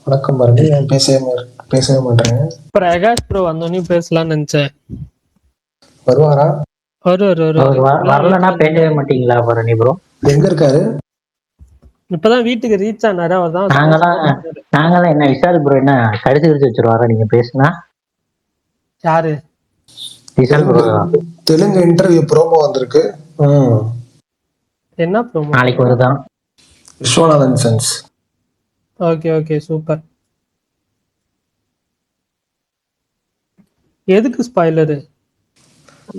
வணக்கம் பாருங்க. ஏன் பேசவே மாட்டேங்க? பிரகாஷ் ப்ரோ வந்தோடனே பேசலாம்னு நினைச்சேன். வருவாரா? வரலன்னா பேசவே மாட்டீங்களா பரணி ப்ரோ? எங்க இருக்காரு? இப்பதான் வீட்டுக்கு ரீச் ஆனாரு. அவர்தான் நாங்களாம் என்ன விஷால் ப்ரோ என்ன கடிச்சு வச்சிருவாரா நீங்க பேசுனா? யாரு? Vishal bro. Telugu interview promo வந்திருக்கு. என்ன ப்ரோமோ? நாளைக்கு வருதான். விஸ்வநாதன் சென்ஸ். Okay super. எதுக்கு ஸ்பாயிலரு?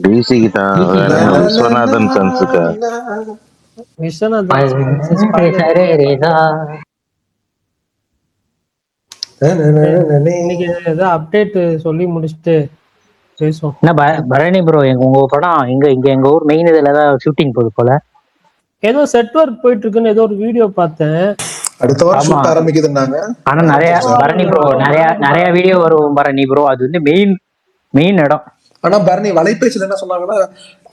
டிசிக்கு தான். வேற என்ன? விஸ்வநாதன் சென்ஸுக்கு. விஸ்வநாதன் இன்னைக்கு ஏதோ அப்டேட் சொல்லி முடிச்சுட்டு பேசுவோம். என்ன பரணி ப்ரோ, உங்க படம் எங்க ஊர் மெயின் இதுல ஏதாவது ஷூட்டிங் போகுது போல. ஏதோ செட் ஒர்க் போயிட்டு இருக்குன்னு ஏதோ ஒரு வீடியோ பார்த்தேன். அடுத்த வாரம் ஷூட் ஆரம்பிக்குதுன்னாங்க. ஆனா நிறைய பரணி ப்ரோ நிறைய வீடியோ வரும் பரணி ப்ரோ. அது வந்து மெயின் இடம். ஆனா பரணி வலைபேசில என்ன சொன்னாங்கன்னா,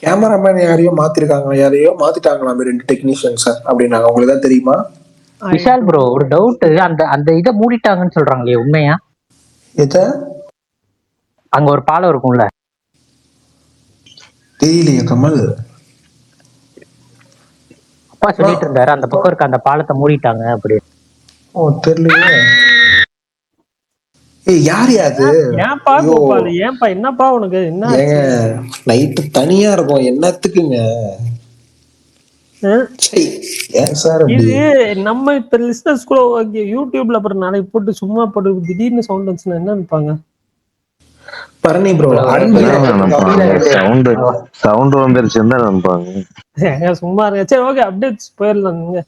கேமராமேன் யாரையோ மாத்திட்டாங்களாம் 2 டெக்னீஷியன்ஸ் அப்படின்னாங்க. உங்களுக்கு தான் தெரியுமா? விஷால் ப்ரோ, ஒரு டவுட். அந்த இதை மூடிட்டாங்கன்னு சொல்றாங்களே, உண்மையா? அங்க ஒரு பாலம் இருக்கும்ல, தெரியலையே கமல். அப்பா சொல்லிட்டு இருந்தாரு அந்த பக்கம் இருக்க அந்த பாலத்தை மூடிட்டாங்க அப்படி. தெரியலையே. யார் யாது? ஏன்பா கோபால், ஏன்பா என்னப்பா உனக்கு என்ன? நைட்டு தனியா இருக்கும் என்னத்துக்குங்க? இது நம்ம இப்ப லிஸ்னர்ஸ் கூட யூடியூப்ல அப்புறம் நாளைக்கு போட்டு சும்மா போட்டு திடீர்னு சவுண்ட் வந்துச்சுன்னா என்ன நினைப்பாங்க? பரணி ப்ரோ சவுண்ட் வந்துருச்சுன்னு தான் நினைப்பாங்க. சும்மா இருங்க. சரி ஓகே, அப்டேட்ஸ் போயிடலாம். நீங்க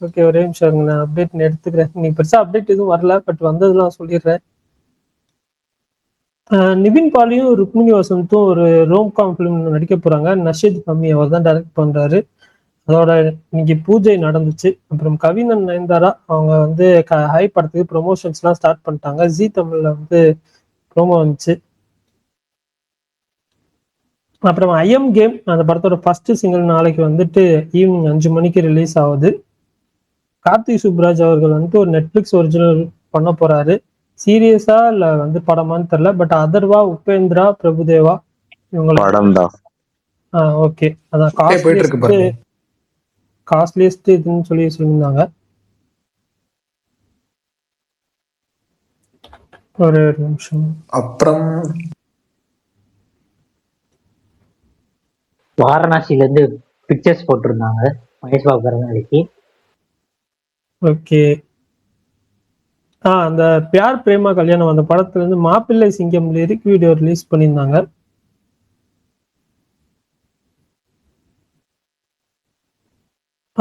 ஓகே, ஒரே நிமிஷம் நான் அப்டேட் எடுத்துக்கிறேன். நீங்க பெருசா அப்டேட் எதுவும் வரல, பட் வந்ததுலாம் சொல்லிடுறேன். நிவின் பாலியும் ருக்மிணி வசந்தும் ஒரு ரோம்காம் ஃபிலிம் நடிக்க போறாங்க. நஷீத் ஃபமி அவர் தான் டைரக்ட் பண்றாரு. அதோட இன்னைக்கு பூஜை நடந்துச்சு. அப்புறம் கவினன் நயன்தாரா அவங்க வந்து ஹை படத்துக்கு ப்ரொமோஷன்ஸ்லாம் ஸ்டார்ட் பண்ணிட்டாங்க. ஜி தமிழ்ல வந்து ப்ரோமோ வந்துச்சு. அப்புறம் ஐஎம் கேம் அந்த படத்தோட ஃபர்ஸ்ட் சிங்கிள் நாளைக்கு வந்துட்டு ஈவினிங் 5 மணிக்கு ரிலீஸ் ஆகுது. கார்த்திக் சுப்ராஜ் அவர்கள் வந்துட்டு ஒரு நெட்ஃபிளிக்ஸ் ஒரிஜினல் பண்ண போறாரு. சீரியஸா இல்ல வந்து படமான்னு தெரியல, பட் அதர்வா, உபேந்திரா, பிரபுதேவா இவங்க ஓகே. அதான் காஸ்ட்லியஸ்ட் இதுன்னு சொல்லி சொல்லியிருந்தாங்க. ஒரு நிமிஷம். அப்புறம் வாரணாசில இருந்து பிக்சர்ஸ் போட்டிருந்தாங்க மகேஷ் பாபு பிறந்தநாளைக்கு. ஓகே. அந்த பியார் பிரேமா கல்யாணம் அந்த படத்துல இருந்து மாப்பிள்ளை சிங்கம் லிரிக் வீடியோ ரிலீஸ் பண்ணியிருந்தாங்க.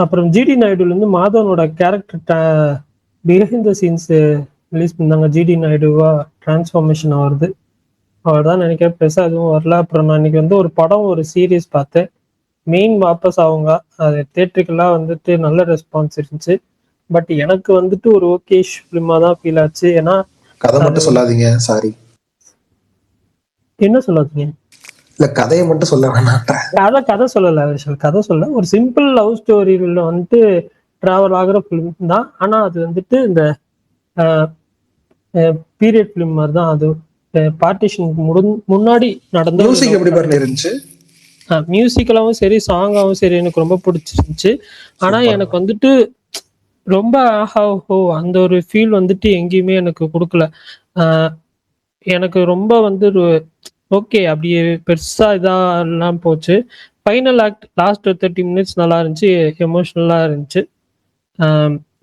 அப்புறம் ஜிடி நாயுடுல இருந்து மாதவனோட character behind the scenes release பண்ணாங்க. ஜிடி நாயுடுவா டிரான்ஸ்ஃபார்மேஷன் ஆகுது. அவர் தான் நினைக்கிறேன், பெருசா எதுவும் வரல. அப்புறம் நான் இன்னைக்கு வந்து ஒரு படம் ஒரு சீரீஸ் பார்த்தேன், மெயின் வாபஸ் அவங்க. அது தியேட்டருக்கெல்லாம் வந்துட்டு நல்ல ரெஸ்பான்ஸ் இருந்துச்சு. பட் எனக்கு வந்துட்டு ஒரு ஓகேஷ் ஃபிலிமா தான் ஃபீல் ஆச்சு. ஏன்னா கதை மட்டும் சொல்லாதீங்க. சாரி, என்ன சொல்லாதீங்க? இல்ல கதையை மட்டும் சொல்ல வேணாம். கதை சொல்லல விஷால், கதை சொல்ல. ஒரு சிம்பிள் லவ் ஸ்டோரியில வந்துட்டு டிராவல் ஆகுற ஃபிலிம் தான். ஆனா அது வந்துட்டு இந்த பீரியட் ஃபிலிம் மாதிரி தான். அது பார்ட்டிஷனுக்கு முன்னாடி நடந்த மியூசிக் எப்படி இருந்துச்சு? மியூசிக்கலாவும் சரி, சாங்காவும் சரி எனக்கு ரொம்ப பிடிச்சிருந்துச்சு. ஆனா எனக்கு வந்துட்டு ரொம்ப அந்த ஒரு ஃபீல் வந்துட்டு எங்கேயுமே எனக்கு கொடுக்கல. எனக்கு ரொம்ப வந்து ஓகே அப்படியே பெருசா இதெல்லாம் போச்சு. ஃபைனல் ஆக்ட் லாஸ்ட் 30 மினிட்ஸ் நல்லா இருந்துச்சு, எமோஷனலா இருந்துச்சு.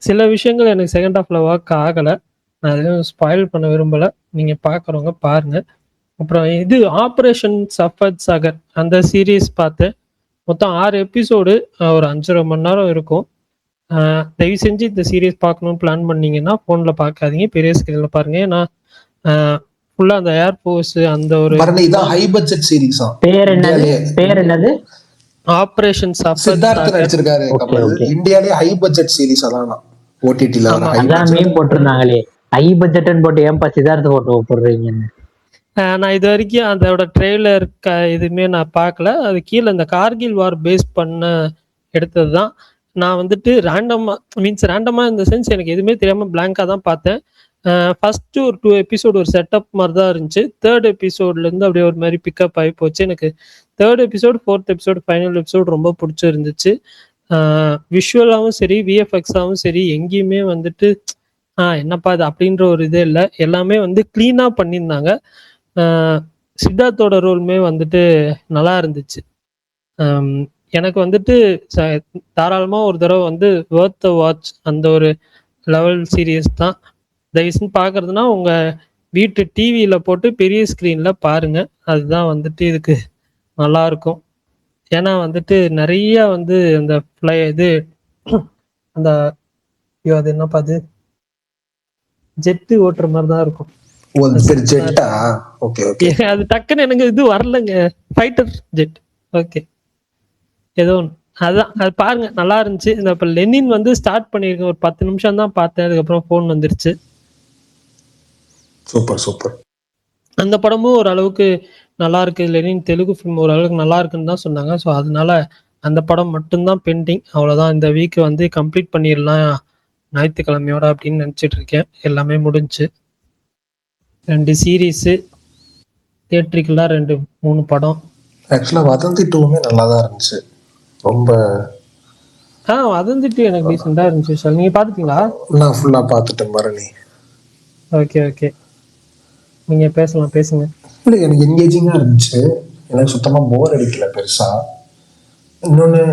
சில விஷயங்கள் எனக்கு செகண்ட் ஹாஃப்ல ஒர்க் ஆகலை. நான் எதுவும் ஸ்பாயில் பண்ண விரும்பலை, நீங்க பார்க்குறவங்க பாருங்க. அப்புறம் இது ஆப்ரேஷன் சஃபத் சாகர் அந்த சீரீஸ் பார்த்தேன். மொத்தம் 6 எபிசோடு, ஒரு 5.5 மணி நேரம் இருக்கும். தயவு செஞ்சு இந்த சீரீஸ் பார்க்கணும்னு பிளான் பண்ணீங்கன்னா ஃபோனில் பார்க்காதீங்க, பெரிய ஸ்கிரீனில் பாருங்க. ஏன்னா ஃபுல்லா அந்த ஏர்ஃபோர்ஸ் அந்த ஒரு ஹை பட்ஜெட் சீரீஸா? பேர் என்னது? ஆபரேஷன் சித்தார்த் நடிச்சிருக்காரு கமல். இந்தியாலே ஹை பட்ஜெட் சீரீஸ் அதான் ஓடிடில அதான் மீம் போட்டுருந்தாங்களே, ஹை பட்ஜெட்னு போட்டு ஏன்பா சித்தார்த் போட்டு போடுறீங்கன்னு. நான் இது வரைக்கும் அதோட ட்ரெய்லர் எதுவுமே நான் பார்க்கல. அது கீழே இந்த கார்கில் வார் பேஸ் பண்ண எடுத்தது தான். நான் வந்துட்டு ரேண்டமா இந்த சென்ஸ் எனக்கு எதுவுமே தெரியாம பிளாங்கா தான் பார்த்தேன். ஃபர்ஸ்ட் ஒரு 2 எபிசோடு ஒரு செட்டப் மாதிரி தான் இருந்துச்சு. தேர்ட் எபிசோட்லேருந்து அப்படியே ஒரு மாதிரி பிக்கப் ஆகி போச்சு. எனக்கு third episode, fourth episode, final episode ரொம்ப பிடிச்சிருந்துச்சு. விஷுவலாகவும் சரி, விஎஃப்எக்ஸாகவும் சரி, எங்கேயுமே வந்துட்டு என்னப்பா இது அப்படின்ற ஒரு இதே இல்லை. எல்லாமே வந்து க்ளீனாக பண்ணியிருந்தாங்க. சித்தார்த்தோட ரோலுமே வந்துட்டு நல்லா இருந்துச்சு. எனக்கு வந்துட்டு தாராளமாக ஒரு தடவை வந்து வொர்த் த வாட்ச் அந்த ஒரு லெவல் சீரியஸ் தான். தயவுசெய்து பார்க்குறதுனா உங்கள் வீட்டு டிவியில் போட்டு பெரிய ஸ்க்ரீனில் பாருங்கள். அதுதான் வந்துட்டு இதுக்கு நல்லாயிருக்கும். ஏன்னா வந்துட்டு நிறைய வந்து அந்த இது அந்த அது என்னப்பா அது ஜெட்டு ஓட்டுற மாதிரி தான் இருக்கும். அது டக்குன்னு எனக்கு இது வரலங்க. Fighter jet. ஓகே, ஏதோ ஒன்று அதுதான். அது பாருங்க, நல்லா இருந்துச்சு. இந்த இப்போ லெனின் வந்து ஸ்டார்ட் பண்ணியிருக்கேன். ஒரு 10 நிமிஷம் தான் பார்த்தேன். அதுக்கப்புறம் ஃபோன் வந்துருச்சு. Super super. அந்த படமும் ஓரளவுக்கு நல்லா இருக்கு. லெனின் தெலுங்கு ஃபிலிம் ஓரளவுக்கு நல்லா இருக்குன்னு தான் சொன்னாங்க. ஸோ அதனால அந்த படம் மட்டும்தான் பெண்டிங். அவ்வளோதான். இந்த வீக் வந்து கம்ப்ளீட் பண்ணிடலாம் ஞாயிற்றுக்கிழமையோட அப்படின்னு நினச்சிட்டு இருக்கேன். எல்லாமே முடிஞ்சு 2 சீரீஸு, தியேட்ரிக்கெல்லாம் 2-3 படம். ஆக்சுவலாக வதந்தி 2மே நல்லா தான் இருந்துச்சு. ரொம்ப வதந்தி 2 எனக்கு ரீசெண்டாக இருந்துச்சு. சார் நீங்கள் பார்த்துட்டீங்களா? நான் ஃபுல்லாக பார்த்துட்டேன் பரணி. ஓகே ஓகே, நீங்கள் பேசுங்க. இல்லை, எனக்கு என்கேஜிங்காக இருந்துச்சு. எனக்கு சுத்தமாக போர் அடிக்கல பெருசாக. இன்னொன்று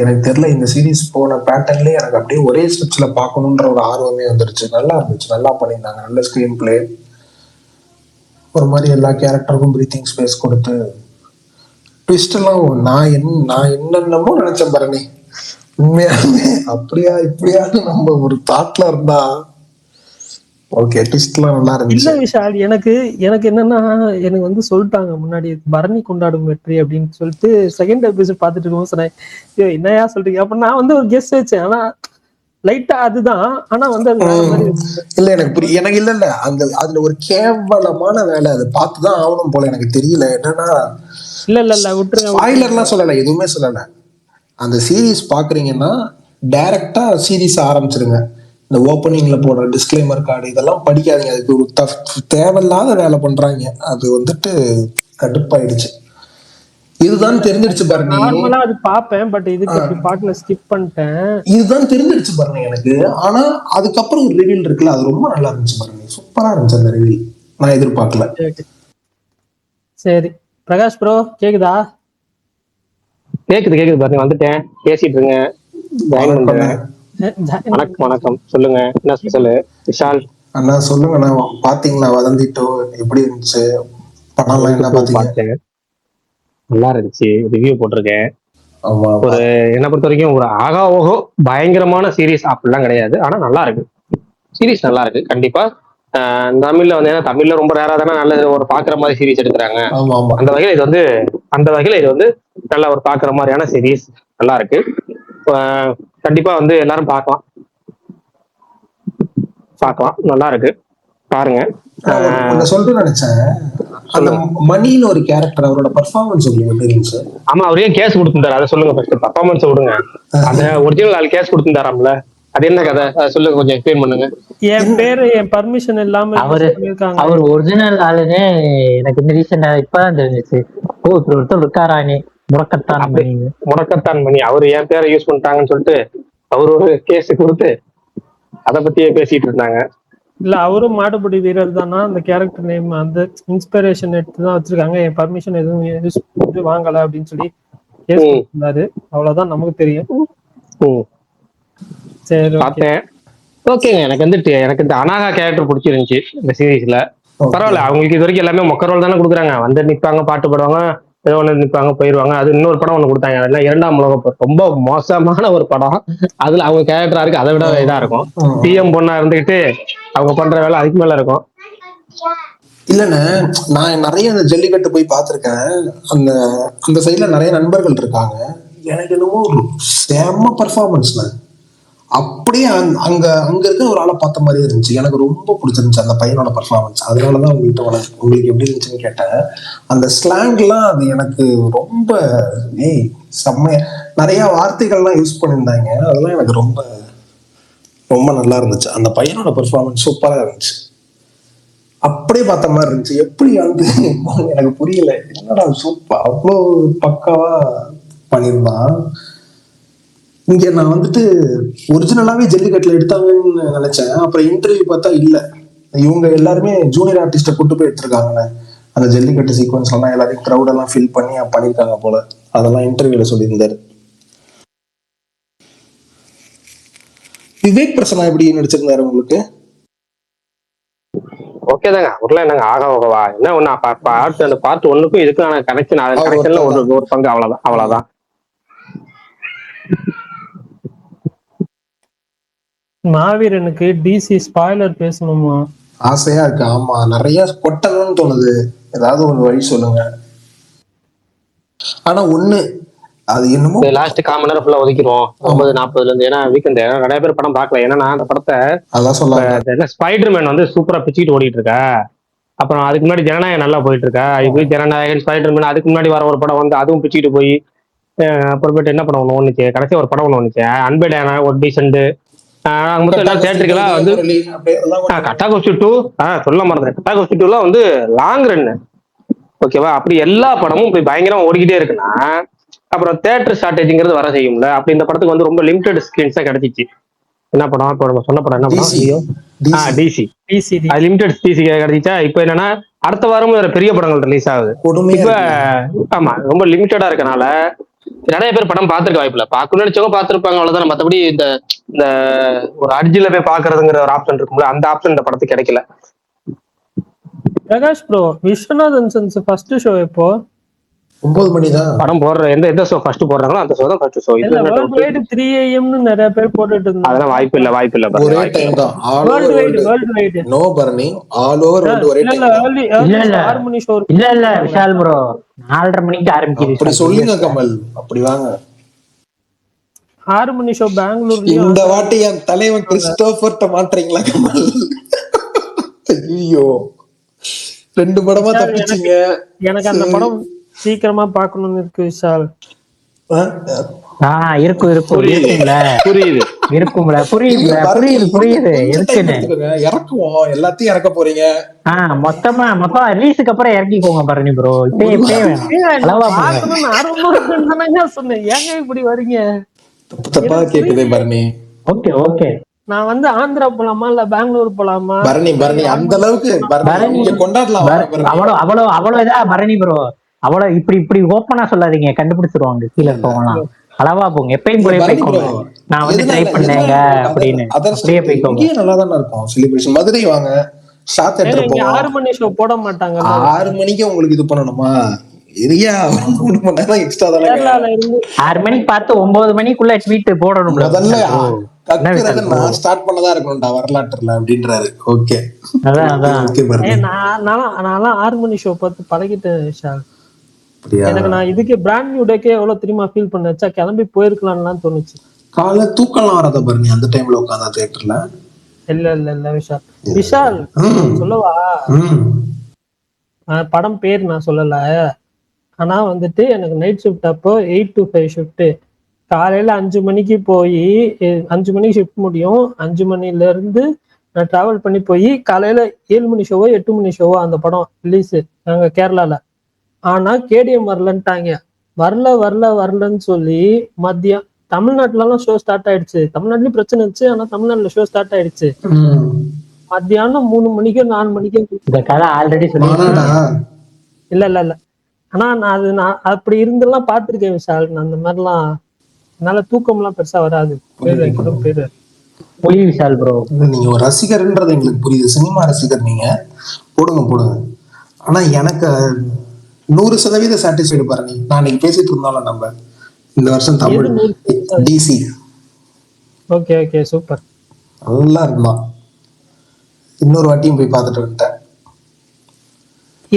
எனக்கு தெரில, இந்த சீரீஸ் போன பேட்டர்ன்லேயே எனக்கு அப்படியே ஒரே ஸ்ட்ரெச்சில் பார்க்கணுன்ற ஒரு ஆர்வமே வந்துடுச்சு. நல்லா இருந்துச்சு, நல்லா பண்ணியிருந்தாங்க. நல்ல ஸ்க்ரீன் பிளே, ஒரு மாதிரி எல்லா கேரக்டருக்கும் ப்ரீத்திங் ஸ்பேஸ் கொடுத்து, ட்விஸ்டெல்லாம் நான் என்னென்னமோ நினச்சேன் பரணி. உண்மையாலுமே அப்படியா இப்படியான்னு நம்ம ஒரு தாட்ல இருந்தா ஓகே. ட்விஸ்ட்லாம் நல்லா இருந்துச்சு. இல்ல விஷால், எனக்கு என்னன்னா, எனக்கு வந்து சொல்லிட்டாங்க முன்னாடி பரணி கொண்டாடும் வெற்றி அப்படின்னு சொல்லிட்டு செகண்ட் எபிசோட் பார்த்துட்டு இருக்கோம். சொன்னேன், ஐயோ என்னையா சொல்றீங்க? அப்ப நான் வந்து ஒரு கெஸ் வச்சேன். ஆனா லைட்டா அதுதான். ஆனா வந்து அது வேற மாதிரி இல்ல, எனக்கு இல்ல அந்த அதுல ஒரு கேவலமான வேலை. அதை பார்த்துதான் ஆகணும் போல. எனக்கு தெரியல என்னன்னா. இல்ல விட்டுருங்க. ஸ்பாயிலர்லாம் சொல்லல, எதுவுமே சொல்லல. அந்த சீரீஸ் பாக்குறீங்கன்னா டைரக்டா சீரீஸ் ஆரம்பிச்சிருங்க. இந்த ஓப்பனிங்ல போடுற டிஸ்க்ளைமர் கார்டு இதெல்லாம் படிக்காதீங்க. அதுக்கு ஒரு தேவையில்லாத வேலை பண்றாங்க. அது வந்துட்டு கடுப்பாயிடுச்சு. இதுதான் தெரிஞ்சிடுச்சு பாருங்க. நார்மலா அது பாப்பேன், பட் இதுக்கு அப்படி பார்க்கல, ஸ்கிப் பண்ணிட்டேன். இதுதான் தெரிஞ்சிடுச்சு பாருங்க எனக்கு. ஆனா அதுக்கப்புறம் ஒரு ரிவீல் இருக்குல்ல, அது ரொம்ப நல்லா இருந்துச்சு பாருங்க. சூப்பரா இருந்துச்சு அந்த ரிவீல். நான் எதிர்பார்க்கல. சரி பிரகாஷ் ப்ரோ, கேக்குதா? கேக்குது பாருங்க, வந்துட்டேன். பேசிட்டு இருங்க. வணக்கம். சொல்லுங்க, என்ன ஸ்பெஷல்? விஷால் அண்ணா சொல்லுங்க. நான் பாத்தீங்களா வதந்திட்டோ? எப்படி இருந்துச்சு படம்லாம்? என்ன பாத்தீங்க? நல்லா இருந்துச்சு. ரிவ்யூ போட்டிருக்கேன். ஒரு என்ன பொறுத்த வரைக்கும் ஒரு ஆகா ஓஹோ பயங்கரமான சீரீஸ் அப்படிலாம் கிடையாது. ஆனா நல்லா இருக்கு, சீரீஸ் நல்லா இருக்கு கண்டிப்பா. தமிழ்ல வந்து, ஏன்னா தமிழ்ல ரொம்ப ரேரா தானே நல்ல ஒரு பாக்குற மாதிரி சீரீஸ் எடுக்கிறாங்க. அந்த வகையில இது வந்து நல்ல ஒரு பாக்குற மாதிரியான சீரீஸ். நல்லா இருக்கு. கண்டிப்பா வந்து எல்லாரும் பார்க்கலாம். நல்லா இருக்கு, பாருங்க. சொல்றேன் நினைச்சேன். அந்த மணின்னு ஒரு கேரக்டர், அவரோட பெர்ஃபார்மன்ஸ் எப்படி இருந்துச்சு? ஆமா, அவரே கேஸ் கொடுத்திருந்தாரு. அதை சொல்லுங்க ஃபர்ஸ்ட். பெர்ஃபார்மன்ஸ் விடுங்க. அந்த ஒரிஜினல் ஆள் கேஸ் கொடுத்திருந்தாராம்ல, அது என்ன கதை? சொல்லுங்க, கொஞ்சம் எக்ஸ்பிளைன் பண்ணுங்க. என் பர்மிஷன் இல்லாம அவர் ஒரிஜினல் ஆளுனே எனக்கு இந்த ரீசெண்டா இப்பதான் தெரிஞ்சிச்சு. ஓ, இப்படி ஒருத்தர் இருக்காரானே, முடக்கத்தான் மணி. அவரு என் பேரை யூஸ் பண்ணிட்டாங்கன்னு சொல்லிட்டு அவரு ஒரு கேஸ் கொடுத்து அதை பத்தியே பேசிட்டு இருந்தாங்க. இல்ல, அவரும் மாடுபிடி வீரர் தானா? அந்த கேரக்டர் நேம் அந்த இன்ஸ்பிரேஷன் எடுத்துதான் வச்சிருக்காங்க. என் பர்மிஷன் எதுவும் யூஸ் வாங்கல அப்படின்னு சொல்லி கேஸ் கொடுத்திருந்தாரு. அவ்வளவுதான் நமக்கு தெரியும். சரி, பார்த்தேன். ஓகேங்க. எனக்கு இந்த அனாகா கேரக்டர் பிடிச்சிருந்துச்சு இந்த சீரீஸ்ல. பரவாயில்ல, அவங்களுக்கு இது வரைக்கும் எல்லாமே மொக்க ரோல் தானே கொடுக்குறாங்க. வந்து நிற்பாங்க, பாட்டு பாடுவாங்க, ஏதோ ஒன்று நிற்பாங்க, போயிடுவாங்க. அது இன்னொரு படம் ஒன்று கொடுத்தாங்க, அதெல்லாம் 2ஆம் உலக போர். ரொம்ப மோசமான ஒரு படம். அதுல அவங்க கேரக்டரா இருக்கு, அதை விட இதா இருக்கும். பிஎம் பொண்ணா இருந்துகிட்டு அவங்க பண்ற வேலை அதுக்கு மேல இருக்கும். இல்லைண்ணே, நான் நிறைய அந்த ஜல்லிக்கட்டு போய் பார்த்துருக்கேன். அந்த சைட்ல நிறைய நண்பர்கள் இருக்காங்க. எனக்கு என்னமோ ஒரு செம்ம பர்ஃபார்மன்ஸ்ண்ணே. அப்படியே அங்க இருக்க ஒரு ஆளை பார்த்த மாதிரி இருந்துச்சு. எனக்கு ரொம்ப பிடிச்சிருந்துச்சு அந்த பையனோட பர்ஃபார்மன்ஸ். அதனாலதான் உங்களுக்கு எப்படி இருந்துச்சுன்னு கேட்டேன். அந்த ஸ்லாங்லாம் அது எனக்கு ரொம்ப செம்மையா நிறைய வார்த்தைகள்லாம் யூஸ் பண்ணியிருந்தாங்க. அதெல்லாம் எனக்கு ரொம்ப ரொம்ப நல்லா இருந்துச்சு. அந்த பையனோட பெர்ஃபார்மன்ஸ் சூப்பரா இருந்துச்சு. அப்படியே பார்த்த மாதிரி இருந்துச்சு. எப்படி வந்து எனக்கு புரியல. என்னடா சூப்பர், அவ்வளோ பக்காவா பண்ணியிருந்தான். இங்க நான் வந்துட்டு ஒரிஜினலாவே ஜல்லிக்கட்டுல எடுத்தாங்கன்னு நினைச்சேன். அப்புறம் இன்டர்வியூ பார்த்தா இல்ல, இவங்க எல்லாருமே ஜூனியர் ஆர்டிஸ்ட கூட்டு போய் எடுத்திருக்காங்க. அந்த ஜல்லிக்கட்டு சீக்வன்ஸ் எல்லாம் எல்லாரையும் க்ரௌட் எல்லாம் ஃபில் பண்ணி பண்ணிருக்காங்க போல. அதெல்லாம் இன்டர்வியூல சொல்லியிருந்தாரு. விவேக் பிரசன்னா எப்படி நடிச்சிருந்தாரு உங்களுக்கு? ஓகே தாங்க. அவர்லாம் என்னங்க ஆகா ஓகவா என்ன ஒண்ணு அந்த பார்ட் 1க்கும் இதுக்கான கனெக்ஷன்ல ஒரு பங்கு, அவ்வளவுதான். மாவீரனுக்கு டிசி ஸ்பாய்லர் பேசணுமா? ஆசையா இருக்கு. ஆமா, நிறைய கொட்டணும்னு தோணுது. ஏதாவது ஒரு வழி சொல்லுங்க. ஆனா ஒண்ணு, அது என்னமோ லாஸ்ட் 1/4 மணி நேரம் ஃபுல்லா ஒதுக்கிடுவோம் 9:40 இருந்து. ஏன்னா வீக்கெண்ட் நிறைய பேர் படம் பார்க்கல. ஏன்னா அந்த படத்தை அதான் சொல்ல, ஸ்பைடர்மேன் வந்து சூப்பரா பிச்சுக்கிட்டு ஓடிட்டு இருக்கா. அப்புறம் அதுக்கு முன்னாடி ஜனநாயகம் நல்லா போயிட்டு இருக்கா. இது ஜனநாயகன், ஸ்பைடர்மேன், அதுக்கு முன்னாடி வர ஒரு படம் வந்து அதுவும் பிச்சுக்கிட்டு போய் அப்புறமேட்டு என்ன படம் ஒண்ணு வந்துச்சு, கடைசி ஒரு படம் ஒண்ணு வந்துச்சு அன்பேடான ஒரு டீசென்ட். மொத்தம் எல்லாம் தியேட்டருக்கெல்லாம் வந்து கட்டாகோஸ்டி 2 சொல்ல மறந்துட்டேன். கட்டாகோஸ்டி 2 வந்து லாங் ரன், ஓகேவா? அப்படி எல்லா படமும் போய் பயங்கரமா ஓடிக்கிட்டே இருக்குன்னா அப்புறம் தியேட்டர் ஷார்டேஜ்ங்கிறது வர செய்யும்ல. அப்படி இந்த படத்துக்கு வந்து ரொம்ப லிமிடெட் ஸ்கிரீன்ஸ் தான் கிடைச்சிச்சு. என்ன படம் இப்போ நம்ம சொன்ன படம் என்ன படம்? டிசி. அது லிமிடெட் டிசி கிடைச்சிச்சா. இப்போ என்னன்னா அடுத்த வாரமும் வேற பெரிய படங்கள் ரிலீஸ் ஆகுது. இப்ப ஆமா, ரொம்ப லிமிட்டடா இருக்கனால நிறைய பேர் படம் பார்த்துருக்க வாய்ப்பில்ல. பார்க்கணும்னு நினைச்சவங்க பார்த்துருப்பாங்க, அவ்வளவுதான். மற்றபடி இந்த இந்த ஒரு அர்ஜில போய் பாக்குறதுங்கிற ஒரு ஆப்ஷன் இருக்கும்ல, அந்த ஆப்ஷன் இந்த படத்துக்கு கிடைக்கல. Prakash bro, Viswanathan sons first show எப்போ? 9 மணி தான் படம் போடுற எந்த ஷோ ஃபர்ஸ்ட் போடுறாங்களோ அந்த ஷோ தான் ஃபர்ஸ்ட் ஷோ. இது 3 AM னு நிறைய பேர் போட்டுட்டு இருந்தாங்க. அதெல்லாம் வாய்ப்பு இல்ல. ஒரே டைம் தான். வேர்ல்ட் வைட் நோ பர்னி ஆல் ஓவர் ஒரே டைம். இல்ல 6 மணி ஷோ இல்ல விஷால் ப்ரோ 4:30 மணிக்கு ஆரம்பிக்குது. அப்படி சொல்லுங்க கமல், அப்படி வாங்க. 6 மணி ஷோ பெங்களூர்லயும். இந்த வாட்டி என் தலைவன் கிறிஸ்டோபர்ட்ட மாட்டறீங்களா கமல்? ஐயோ, 2 படமா தப்பிச்சீங்க. எனக்கு அந்த படம் சீக்கிரமா பாக்கணும்னு இருக்கு விஷால். புரியுது. இறக்குவோம், எல்லாத்தையும் இறக்க போறீங்க. மொத்தமா ரிலீஸுக்கு அப்புறம் இறக்கிக்கோங்க பரணி ப்ரோ. சொன்னேன், ஏங்க இப்படி வரீங்க? தப்பா கேக்குதே பரணி. ஓகே நான் வந்து ஆந்திரா போலாமா இல்ல பெங்களூர் போலாமா? பரணி அந்த அளவுக்கு கொண்டாடலாம். அவ்வளவு இதா பரணி ப்ரோ, அவ்வளவு இப்படி ஓப்பனா சொல்லாதீங்க, கண்டுபிடிச்சிருவாங்க. கீழே போகலாம், அளவா போங்க. எப்பயும் போய் போய்க்கோங்க. நான் வந்து ட்ரை பண்ணேங்க அப்படின்னு அப்படியே போய்க்கோங்க. நல்லா தானே இருக்கும் செலிப்ரேஷன். மதுரை வாங்க, ஷாத் தேட்டர் போவோம். 6 மணி ஷோ போட மாட்டாங்க. 6 மணிக்கு உங்களுக்கு இது பண்ணணுமா? எரியா 3 மணி நேரம் எக்ஸ்ட்ரா தானே. 6 மணிக்கு பார்த்து 9 மணிக்குள்ள ட்வீட் போடணும். முதல்ல கக்குறது நான் ஸ்டார்ட் பண்ணதா இருக்கணும்டா வரலாற்றுல அப்படின்றாரு. ஓகே, நான்லாம் 6 மணி ஷோ பார்த்து பழகிட்டேன் விஷால். எனக்கு நான் இதுக்கு பிராண்ட் நியூ டேக்கே எவ்வளவு தெரியுமா ஃபீல் பண்ணச்சா, கிளம்பி போயிருக்கலாம்லாம் தோணுச்சு. காலைல தூக்கலாம் வராத பாருங்க அந்த டைம்ல உட்காந்தா தியேட்டர்ல. இல்ல விஷால் சொல்லவா? படம் பேர் நான் சொல்லல. ஆனா வந்துட்டு எனக்கு நைட் ஷிஃப்ட் அப்போ 8 to 5 ஷிஃப்ட். காலையில 5 மணிக்கு போய் 5 மணிக்கு ஷிஃப்ட் முடியும். 5 மணில இருந்து நான் டிராவல் பண்ணி போய் காலையில 7 மணி ஷோவோ 8 மணி ஷோவோ அந்த படம் ரிலீஸ் நாங்க கேரளால. ஆனா கேடிஎம் வரலன்ட்டாங்க. வரலன்னு சொல்லி மதியம் தமிழ்நாட்டுல எல்லாம் ஷோ ஸ்டார்ட் ஆயிடுச்சு. தமிழ்நாட்டுலயும் பிரச்சனை இருந்துச்சு, ஆனா தமிழ்நாட்டுல ஷோ ஸ்டார்ட் ஆயிடுச்சு. மத்தியானம் 3 மணிக்கு 4 மணிக்கு ஆல்ரெடி இல்ல. ஆனா நான் அப்படி இருந்தெல்லாம் பாத்திருக்கேன் விஷால். அந்த மாதிரிலாம் என்னால தூக்கம் எல்லாம் பெருசா வராது. பேரு விஷால் ப்ரோ, நீங்க ஒரு ரசிகர்ன்றது எங்களுக்கு புரியுது. சினிமா ரசிகர் நீங்க, போடுங்க. ஆனா எனக்கு 100% சாட்டிஸ்ஃபைடு பாருங்க. நான் இன்னைக்கு பேசிட்டு இருந்தாலும் நம்ம இந்த வருஷம் தமிழ் டிசி ஓகே சூப்பர் நல்லா இருந்தான். இன்னொரு வாட்டியும் போய் பார்த்துட்டு வந்துட்டேன்.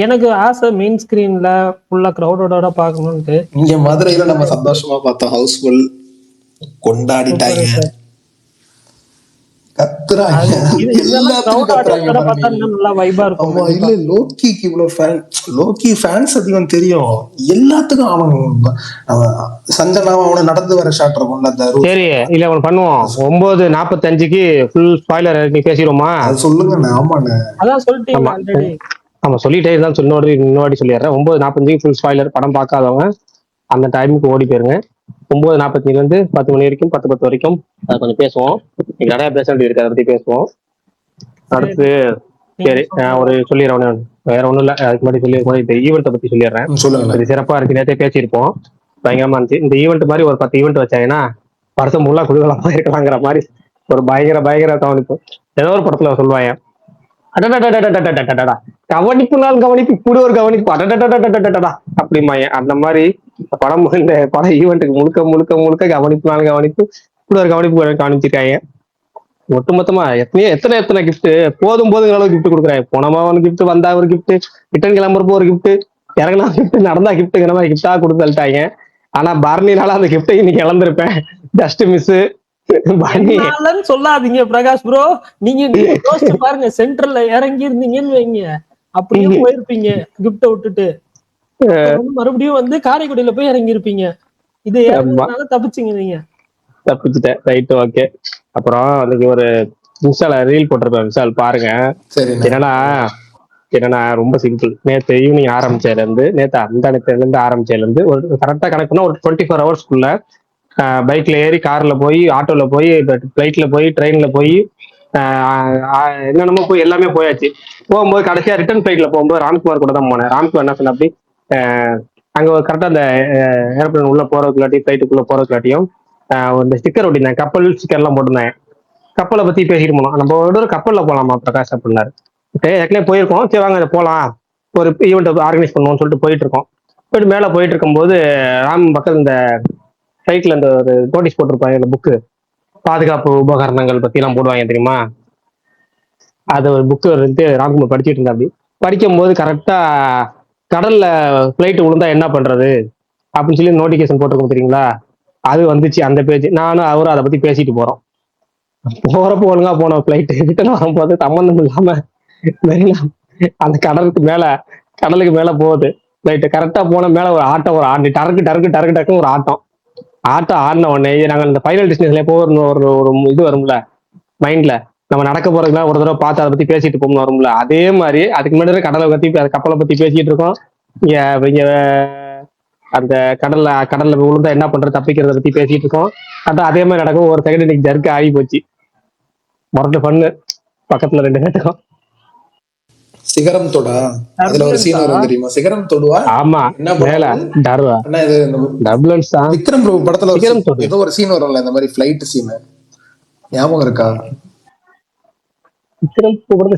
எனக்கு ஆசை மெயின் ஸ்கிரீன்ல ஃபுல்லா கிரௌடோட பார்க்கணும்னு. இங்க மதுரையில நம்ம சந்தோஷமா பார்த்தோம், ஹவுஸ்ஃபுல் கொண்டாடிட்டாங்க. கத்துறாங்க, இதெல்லாம் எல்லாத்துக்கும் crowd கத்துறாங்க audience-ஓட பார்த்தா பரணி. இன்னும் நல்லா வைபா இருக்கும் ஆமா, கண்டிப்பா. இல்ல லோக்கிக்கு இவ்வளவு லோக்கி ஃபேன்ஸ் அதிகம் தெரியும் எல்லாத்துக்கும். அவன் சஞ்சனாவும் அவனை நடந்து வர ஷாட் இருக்கும்ல அந்த சரி இல்ல ஒண்ணு பண்ணுவோம், 9:45க்கு ஃபுல் ஸ்பாய்லர் நீ பேசிடுவோமா? அது சொல்லுங்கண்ணே. ஆமாண்ணே. அதான் சொல்லிட்டீங்க ஆமா ஆல்ரெடி. ஆமா சொல்லிட்டே தான் இன்னொரு சொல்லிடுறேன். 9:45 ஃபுல் ஸ்பாய்லர். படம் பார்க்காதவங்க அந்த டைமுக்கு ஓடி போயிருங்க. 9:45 வந்து 10 மணி வரைக்கும், 10 வரைக்கும் அதை கொஞ்சம் பேசுவோம். இன்னைக்கு நிறைய பேச வேண்டியது இருக்கு, அதை பத்தி பேசுவோம். அடுத்து சரி ஒரு சொல்லிடுறேன், வேற ஒண்ணும் இல்ல. அதுக்கு முன்னாடி இந்த ஈவெண்ட்டை பத்தி சொல்லிடுறேன். சொல்லுங்க. இது சிறப்பா இருக்கு, நேற்றே பேசியிருப்போம், பயங்கரமா இருந்துச்சு. இந்த ஈவெண்ட் மாதிரி ஒரு 10 ஈவெண்ட் வச்சாங்கன்னா வருஷம் முல்லா குழுகலாமா இருக்கலாங்கிற மாதிரி ஒரு பயங்கர கவனிப்பு. ஏதோ ஒரு படத்துல சொல்லுவாங்க, கவனிப்புனால் கவனிப்பு, இப்படி ஒரு கவனிப்பு அடடா அப்படிமாய. அந்த மாதிரி இந்த படம் ஈவெண்ட்டுக்கு முழுக்க கவனிப்புனால் கவனிப்பு, இப்படி ஒரு கவனிப்பு காமிச்சிருக்காங்க. ஒட்டுமொத்தமா எத்தனை கிஃப்ட் போதுங்கிற அளவு கிஃப்ட் கொடுக்குறாங்க. போனமா ஒரு கிஃப்ட், வந்தா ஒரு கிஃப்ட், ரிட்டர்ன் கிளம்புறப்போ ஒரு கிஃப்ட், இறங்கினா கிஃப்ட், நடந்தா கிஃப்ட்ங்கிற மாதிரி கிஃப்டா கொடுத்து தள்ளிட்டாங்க. ஆனா பரணினால அந்த கிஃப்டை இன்னைக்கு இழந்திருப்பேன். Just miss. சொல்லாதீங்க பிரகாஷ் ப்ரோ, நீங்க யோசிச்சு பாருங்க, சென்டர்ல இறங்கி இருந்தீங்கன்னு வைங்க, அப்படியே போயிருப்பீங்க கிஃப்ட விட்டுட்டு. மறுபடியும் வந்து காரைக்குடியில போய் இறங்கி இருப்பீங்க. இது இறங்குறதுனால தப்பிச்சிங்க நீங்க. தப்பிச்சுட்டேன், ரைட், ஓகே. அப்புறம் அதுக்கு ஒரு இன்ஸ்டால ரீல் போட்டிருப்பேன், விஷால் பாருங்க. என்னன்னா ரொம்ப சிம்பிள். நேற்று ஈவினிங் ஆரம்பிச்சதுல இருந்து, ஆரம்பிச்சதுல இருந்து ஒரு கரெக்டா கணக்கு பண்ணா ஒரு 24 ஹவர்ஸ்க்குள்ள பைக்ல ஏறி, கார்ல போய், ஆட்டோல போய், பிளைட்ல போய், ட்ரெயின்ல போய், என்னென்னமோ போய் எல்லாமே போயாச்சு. போகும்போது கடைசியா ரிட்டர்ன் பிளைட்ல போகும்போது ராம்குமார் கூட தான் போனேன். ராம்குமார் என்ன சொன்ன, அப்படி அங்க கரெக்டா அந்த ஏரோப்ளேன் உள்ள போறதுக்குள்ளாட்டி, பிளைட்டுக்குள்ள போறதுக்குள்ளாட்டியும் இந்த ஸ்டிக்கர் ஒட்டிருந்தேன், கப்பல் ஸ்டிக்கர் எல்லாம் போட்டிருந்தேன். கப்பலை பத்தி பேசிட்டு போனோம். நம்ம ஒரு கப்பல்ல போலாமா பிரகாஷ் அப்படின்னாரு. ஏற்கனவே போயிருக்கோம், சரி வாங்க அதை போலாம், ஒரு ஈவெண்ட் ஆர்கனைஸ் பண்ணுவோம்னு சொல்லிட்டு போயிட்டு இருக்கோம். போயிட்டு மேல போயிட்டு இருக்கும்போது ராம் பக்கத்துல இந்த சைட்ல இந்த ஒரு நோட்டீஸ் போட்டிருப்பாங்க, இந்த புக்கு பாதுகாப்பு உபகரணங்கள் பத்தி எல்லாம் போடுவாங்க தெரியுமா. அது ஒரு புக்கு வந்துட்டு ராம்குமார் படிச்சுட்டு இருந்தா. அப்படி படிக்கும் போது கரெக்டா கடல்ல பிளைட் விழுந்தா என்ன பண்றது அப்படின்னு சொல்லி நோட்டிபிகேஷன் போட்டிருக்கோம் தெரியுங்களா. அது வந்துச்சு அந்த பேஜ். நானும் அவரும் அதை பத்தி பேசிட்டு போறோம். போறப்போ ஒழுங்கா போன பிளைட் ரிட்டர்ன் வரும்போது சம்பந்தம் இல்லாம அந்த கடலுக்கு மேல போகுது பிளைட். கரெக்டா போன மேல ஒரு ஆட்டம், ஒரு ஆண்டு டருக்கு ஒரு ஆட்டம் ஆடின உடனே நாங்க இந்த ஃபைனல் டெஸ்டினேஷன்ல எப்போ ஒரு இது வரும்ல மைண்ட்ல, நம்ம நடக்க போறதுக்குலாம் ஒரு தடவை பார்த்து அதை பத்தி பேசிட்டு போகணும் வரும்ல. அதே மாதிரி அதுக்கு முன்னாடி கடலை பத்தி, கப்பலை பத்தி பேசிட்டு இருக்கோம். இங்க அந்த கடல்ல விழுந்தா என்ன பண்றது, தப்பிக்கிறத பத்தி பேசிட்டு இருக்கோம். அதான் அதே மாதிரி நடக்கும். ஒரு செகண்ட் இன்னைக்கு ஜர்க்கு ஆகி போச்சு. முரட்டு பண்ணு பக்கத்துல 2 பேருக்கும். சிகரம் தொடா, அதுல ஒரு சீன் வரும் தெரியுமா, சிகரம் தொடுவா. ஆமா, மேல டர்வா டர்புலன்ஸ் தான். விக்ரம் பிரபு படத்துல ஏதோ ஒரு சீன் வரும்ல இந்த மாதிரி ஃளைட் சீன், ஞாபகம் இருக்கா?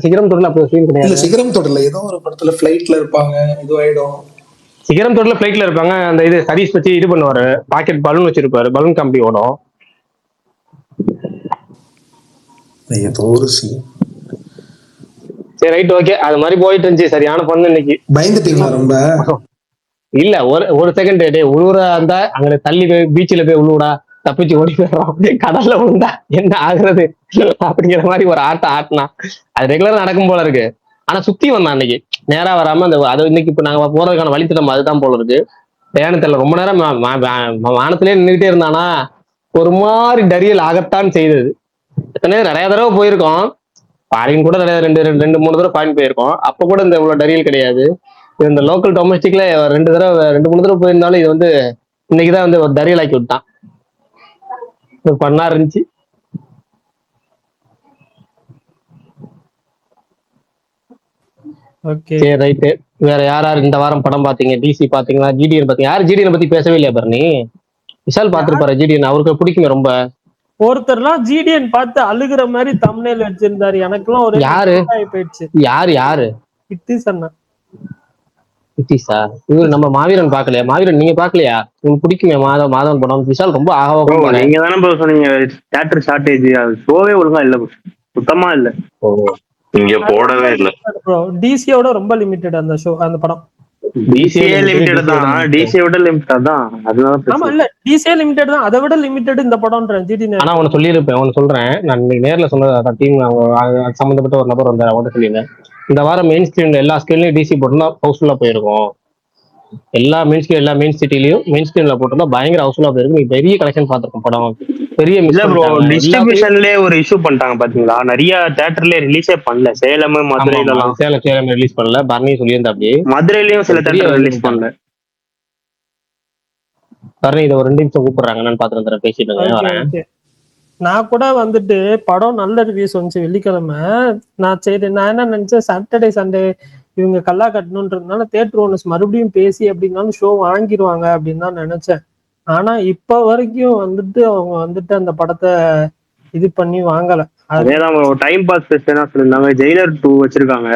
சிகரம் தொடர்ல அப்போ சீன் கிடையாது. இல்ல சிகரம் தொடர்ல ஏதோ ஒரு படத்துல ஃளைட்ல இருப்பாங்க, இதுவாயிடும். சிகரம் தொடர்ல ஃளைட்ல இருப்பாங்க. அந்த இது சதீஷ் வச்சு இது பண்ணுவாரு, பாக்கெட் பலூன் வச்சிருப்பாரு, பலூன் கம்பி ஓடும். ஏதோ ஒரு சீன். சரி ரைட், ஓகே. அது மாதிரி போயிட்டு இருந்துச்சு. சரியான பண்ணு இன்னைக்கு. பயந்துட்டீங்களா ரொம்ப? இல்ல ஒரு செகண்ட் உழுவுறா இருந்தா அங்க தள்ளி போய் பீச்சில் போய் உழுவுடா, தப்பிச்சு ஓடி போயிடுறோம். கடல்ல விழுந்தா என்ன ஆகுறது அப்படிங்கிற மாதிரி ஒரு ஆட்டினா அது ரெகுலரா நடக்கும் போல இருக்கு. ஆனா சுத்தி வந்தான் அன்னைக்கு, நேரா வராம அந்த அது இன்னைக்கு இப்ப நாங்க போறதுக்கான வழித்திட்டம் அதுதான் போல இருக்கு. ஏன்னு தெரியல, ரொம்ப நேரம் வானத்திலே நின்றுகிட்டே இருந்தானா ஒரு மாதிரி டரியல் ஆகத்தான் செய்தது. நிறைய தடவை போயிருக்கோம், ஃபாரின் கூட நிறைய 2-3 தடவை ஃபாரின் போயிருக்கோம். அப்ப கூட இந்த இவ்வளவு டரியல் கிடையாது. இந்த லோக்கல் டொமஸ்டிக்ல 2-3 தடவை போயிருந்தாலும் இது வந்து இன்னைக்குதான் வந்து ஒரு டரியல் ஆக்கி விட்டான். பண்ணா இருந்துச்சு. சரி ரைட்டு. வேற யார் இந்த வாரம் படம் பாத்தீங்க? டிசி பாத்தீங்களா? ஜிடிஎன் பாத்தீங்க? யாரு ஜிடிஎன் பத்தி பேசவே இல்லையா பரணி? விஷால் பாத்துருப்பாரு ஜிடிஎன், அவருக்கு பிடிக்குமே ரொம்ப. ஒருத்தர்லாம் ஜிடிஎன் பார்த்து அழுகுற மாதிரி தம்ப்நெயில் வச்சிருந்தாரு. எனக்குலாம் ஒரு போயிடுச்சு. யாரு? கிட்டிஸ் அண்ணா. கிட்டிஸா? இவரு நம்ம மாவீரன் பாக்கலையா? மாவீரன் நீங்க பாக்கலையா? உங்களுக்கு பிடிக்குமே மாதவன் படம். விஷால் ரொம்ப ஆகவா. நீங்க தானே சொன்னீங்க தியேட்டர் ஷார்டேஜ், அது ஷோவே ஒழுங்கா இல்ல, சுத்தமா இல்ல. இங்க போடவே இல்ல. டிசியோட ரொம்ப லிமிட்டட் அந்த ஷோ, அந்த படம். டிசிஏ லிமிடெட் தான், டிசிஏ விட லிமிடெட் தான், அதனால ஆமா பிரச்சனை. இல்ல டிசிஏ லிமிடெட் தான், அதை விட லிமிடெட் இந்த படம்ன்றேன் ஜிடி ஆனா ஒன்னு சொல்லியிருப்பேன், ஒன்னு சொல்றேன், நான் இன்னைக்கு நேர்ல சொன்னது டீம் சம்பந்தப்பட்ட ஒரு நபர் வந்தார், அவங்கள்ட்ட சொல்லியிருந்தேன், இந்த வாரம் மெயின் ஸ்கிரீன்ல எல்லா ஸ்கிரீன்லயும் டிசி போட்டுனா ஹவுஸ்ஃபுல்லா போயிருக்கும். எல்லா மெயின் ஸ்கிரீன் எல்லா மெயின் சிட்டிலயும் மெயின் ஸ்கிரீன்ல போட்டுனா பயங்கர ஹவுஸ்ஃபுல்லா போயிருக்கும். நீ பெரிய கலெக்ஷன் பார்த்திருக்கும் படம், பெரிய இல்ல ப்ரோ, மிஸ் டிஸ்ட்ரிபியூஷன்லயே ஒரு இஷ்யூ பண்ணிட்டாங்க பாத்தீங்களா, நிறைய தியேட்டர்ல ரிலீஸே பண்ணல. சேலம், மதுரையில எல்லாம். சேலம் ரிலீஸ் பண்ணல, பரணி சொல்லியிருந்தா அப்படி. மதுரையிலயும் சில தியேட்டர் ரிலீஸ் பண்ணல. பரணி இதை ஒரு 2 நிமிஷம் கூப்பிடுறாங்க, என்னன்னு பாத்துட்டு வந்துடுறேன், பேசிட்டு வரேன். நான் கூட வந்துட்டு படம் நல்ல ரிவ்யூஸ் வந்துச்சு வெள்ளிக்கிழமை. நான் சரி நான் என்ன நினைச்சேன், சாட்டர்டே சண்டே இவங்க கல்லா கட்டணுன்றதுனால தேட்டர் ஓனர்ஸ் மறுபடியும் பேசி அப்படின்னாலும் ஷோ வாங்கிடுவாங்க அப்படின்னு தான் நினைச்சேன். ஆனா இப்ப வரைக்கும் வந்துட்டு அவங்க வந்துட்டு அந்த படத்தை இது பண்ணி வாங்கல. அதேதான் டைம் பாஸ் என்ன சொல்லியிருந்தாங்க, ஜெயிலர் 2 வச்சிருக்காங்க.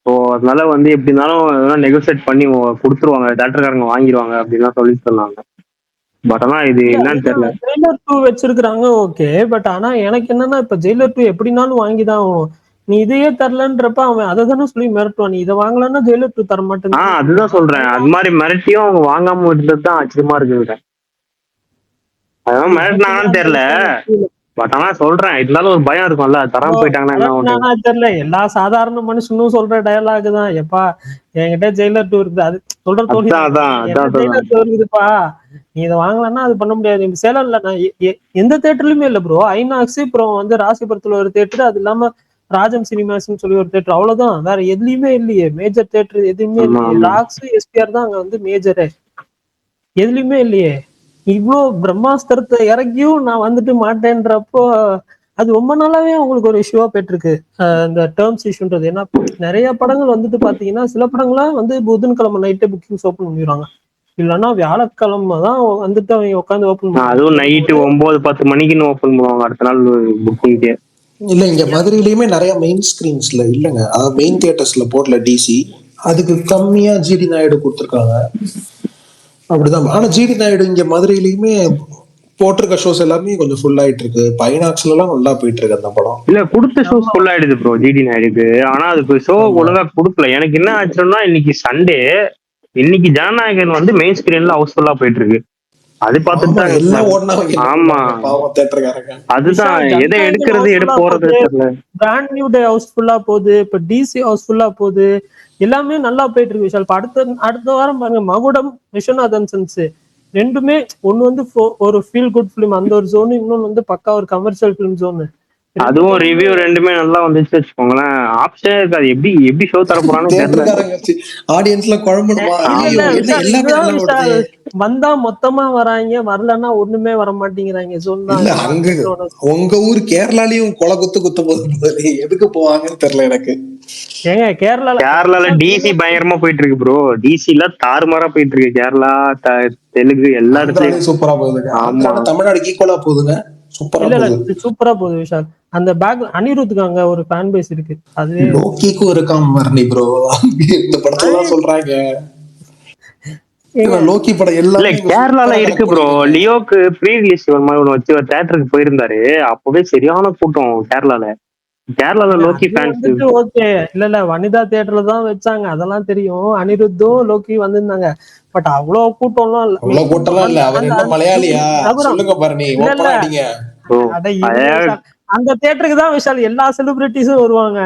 ஸோ அதனால வந்து எப்படி இருந்தாலும் நெகோசியேட் பண்ணி கொடுத்துருவாங்க, தேட்டர்காரங்க வாங்கிடுவாங்க அப்படின்னு சொல்லிட்டு சொன்னாங்க. பட் ஆனா இது என்னன்னு தெரியல. ஜெயிலர் 2 வச்சிருக்காங்க ஓகே, பட் ஆனா எனக்கு என்னன்னா இப்ப ஜெயிலர் 2 எப்படினாலும் வாங்கிதான் ஆகும். நீ இதையே தரலன்றப்ப அவன் அதை தானே சொல்லி மிரட்டுவான், நீ இதை வாங்கலன்னா ஜெயிலர் 2 தர மாட்டேன். அதுதான் சொல்றேன், அது மாதிரி மிரட்டியும் அவங்க வாங்காம இருந்ததுதான் ஆச்சரியமா இருக்கு. அதான் மிரட்டினாங்கன்னு தெரியல, பட் ஆனா சொல்றேன், இருந்தாலும் ஒரு பயம் இருக்கும்ல, தராம போயிட்டாங்கன்னா தெரியல. எல்லா சாதாரண மனுஷனும் சொல்ற டயலாக் தான், எப்பா என்கிட்ட ஜெயிலர் 2 இருக்குது, அது சொல்ற தோணி ஜெயிலர் 2 இருக்குதுப்பா, நீ இதை வாங்கலன்னா அது பண்ண முடியாது. சேலம்ல நான் எந்த தேட்டர்லயுமே இல்ல ப்ரோ, ஐநாக்ஸ், அப்புறம் வந்து ராசிபுரத்துல ஒரு தேட்டர், அது இல்லாம ராஜம் சினிமாஸ்ன்னு சொல்லி ஒரு தேட்டர், அவ்வளவுதான், வேற எதுலயுமே இல்லையே மேஜர் தேட்டர், எதுவுமே இல்லையே. ராக்ஸ் எஸ்பிஆர் தான் அங்க வந்து மேஜரு, எதுலயுமே இல்லையே. இவ்வளோ பிரம்மாஸ்திரத்தை இறக்கியும் நான் வந்துட்டு மாட்டேன்றப்போ அது ரொம்ப நாளாவே அவங்களுக்கு ஒரு இஷ்யூவா போயிட்டு இந்த டேர்ம்ஸ் இஷ்யூன்றது. ஏன்னா நிறைய படங்கள் வந்துட்டு பாத்தீங்கன்னா சில படங்கள்லாம் வந்து புதன்கிழமை நைட்டே புக்கிங்ஸ் ஓப்பன் பண்ணிடுவாங்க, இல்லைன்னா வியாழக்கிழமை தான் வந்துட்டு அவங்க உட்காந்து ஓப்பன் பண்ணுவாங்க. அதுவும் நைட்டு 9-10 மணிக்குன்னு ஓப்பன் பண்ணுவாங்க, அடுத்த நாள் புக்கிங். இல்ல இங்க மதுரையிலயுமே நிறைய மெயின் ஸ்கிரீன்ஸ்ல இல்லைங்க, அதாவது மெயின் தியேட்டர்ஸ்ல போடல டிசி, அதுக்கு கம்மியா ஜிடி நாயுடு கொடுத்துருக்காங்க, அப்படிதான். ஆனா ஜிடி நாயுடு இங்க மதுரையிலயுமே போட்டிருக்க ஷோஸ் எல்லாமே கொஞ்சம் ஃபுல் ஆயிட்டு இருக்கு, பைனாக்ஸ்ல எல்லாம் நல்லா போயிட்டு இருக்கு அந்த படம். இல்ல கொடுத்த ஷோஸ் ஃபுல் ஆயிடுது ப்ரோ ஜிடி நாயுடுக்கு, ஆனா அதுக்கு ஷோ ஒழுங்கா கொடுக்கல. எனக்கு என்ன ஆச்சுன்னா, இன்னைக்கு சண்டே, இன்னைக்கு ஜனநாயகன் வந்து மெயின் ஸ்கிரீன்ல ஹவுஸ்ஃபுல்லா போயிட்டு இருக்கு, அது பார்த்துட்டு ஆமா அதுதான் எதை எடுக்கிறது போறது தெரியல. பிராண்ட் நியூ டே ஹவுஸ்ஃபுல்லா போகுது, இப்ப டிசி ஹவுஸ்ஃபுல்லா போகுது, எல்லாமே நல்லா போயிட்டு இருக்கு விஷால். அடுத்த வாரம் பாருங்க, மகுடம், விஸ்வநாதன் சன்ஸ் ரெண்டுமே, ஒண்ணு வந்து ஒரு ஃபீல் குட் பிலிம் அந்த ஒரு ஜோன், இன்னொன்னு வந்து பக்கா ஒரு கமர்ஷியல் பிலிம் ஜோன். அதுவும் ரிவ்யூ ரெண்டுமே நல்லா வந்துச்சு வச்சுக்கோங்களேன், ஆப்ஷனே இருக்காது. எப்படி ஷோ தர போறான்னு தெரியல, ஆடியன்ஸ்ல குழம்புமா வந்தா மொத்தமா வராங்க, வரலன்னா ஒண்ணுமே வர மாட்டேங்கிறாங்க. உங்க ஊர் கேரளாலயும் கொலை குத்த போகுது, எதுக்கு போவாங்கன்னு தெரியல எனக்கு. ஏங்க கேரளால டிசி பயங்கரமா போயிட்டு இருக்கு ப்ரோ, டிசில தாறுமாறா போயிட்டு இருக்கு, கேரளா தெலுங்கு எல்லா இடத்துலயும் சூப்பரா போகுதுங்க. ஆமா தமிழ்நாடு ஈக்குவலா போகுதுங்க, சூப்பரா போகுது விஷால். அந்த பேக் அனிருத்துக்கு அங்க ஒரு ஃபேன் பேஸ் இருக்கு, அது லோக்கிக்கும் இருக்காம மரணி ப்ரோ, இந்த படத்துல சொல்றாங்க. லோக்கி படம் எல்லாம் கேரளால இருக்கு ப்ரோ. லியோக்கு ப்ரீ ரிலீஸ் ஒரு மாதிரி ஒன்று வச்சு ஒரு தியேட்டருக்கு போயிருந்தாரு, அப்பவே சரியான கூட்டம் கேரளால லோக்கி ஃபேன்ஸ். ஓகே இல்ல வனிதா தியேட்டர்ல தான் வச்சாங்க, அதெல்லாம் தெரியும். அனிருத்தும் லோக்கி வந்திருந்தாங்க, பட் அவ்வளவு கூட்டம்லாம் இல்ல. அவ்வளவு கூட்டம்லாம் இல்ல. அவர் என்ன மலையாளியா? சொல்லுங்க பாருங்க, ஓபனா அடிங்க. அந்த தியேட்டருக்கு தான் விஷால் எல்லா செலிபிரிட்டிஸும் வருவாங்க.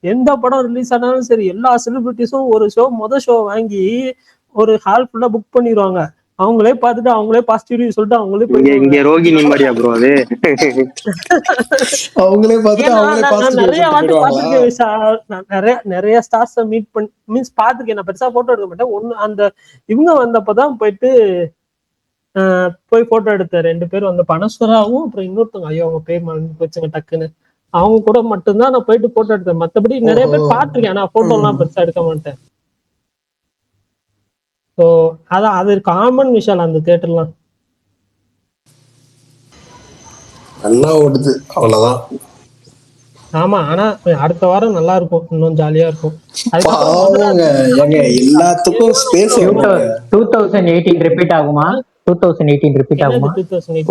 எந்த படம் ரிலீஸ் ஆனாலும் சரி, எல்லா செலிபிரிட்டிஸும் ஒரு ஷோ வாங்கி ஒரு ஹால் ஃபுல்லா புக் பண்ணிடுவாங்க. அவங்களே பார்த்துட்டு அவங்களே பாசிட்டிவ் சொல்லிட்டு அவங்களே இங்க ரோகிணி மாதிரியா ப்ரோ அது? அவங்களே பார்த்துட்டு அவங்களே பாசிட்டிவ் நிறைய வாட்டி பாத்துருக்கேன் விஷால், நிறைய ஸ்டார்ஸ் மீட் பண்ணி மீன்ஸ் பாத்துருக்கேன். நான் பெருசா போட்டோ எடுக்க மாட்டேன். ஒண்ணு அந்த இவங்க வந்தப்பதான் போயிட்டு போய் போட்டோ எடுத்த 2 பேரும், அந்த பனஸ்வராவும் அப்புறம் இன்னொருத்தவங்க, ஐயோ அவங்க பேர் மறந்து போச்சுங்க டக்குன்னு, அவங்க கூட மட்டும்தான் நான் போயிட்டு போட்டோ எடுத்தேன். மத்தபடி நிறைய பேர் பாத்துருக்கேன், நான் போட்டோ எல்லாம் பெருசா எடுக்க மாட்டேன். ஸோ அதான் அது காமன் விஷால் அந்த தியேட்டர்லாம் நல்லா ஓடுது, அவ்வளவுதான். ஆமா, ஆனா அடுத்த வாரம் நல்லா இருக்கும், இன்னும் ஜாலியா இருக்கும். எல்லாத்துக்கும் ஸ்பேஸ். 2018 ரிப்பீட் ஆகுமா? 2018 ரிப்பீட் ஆகுமா?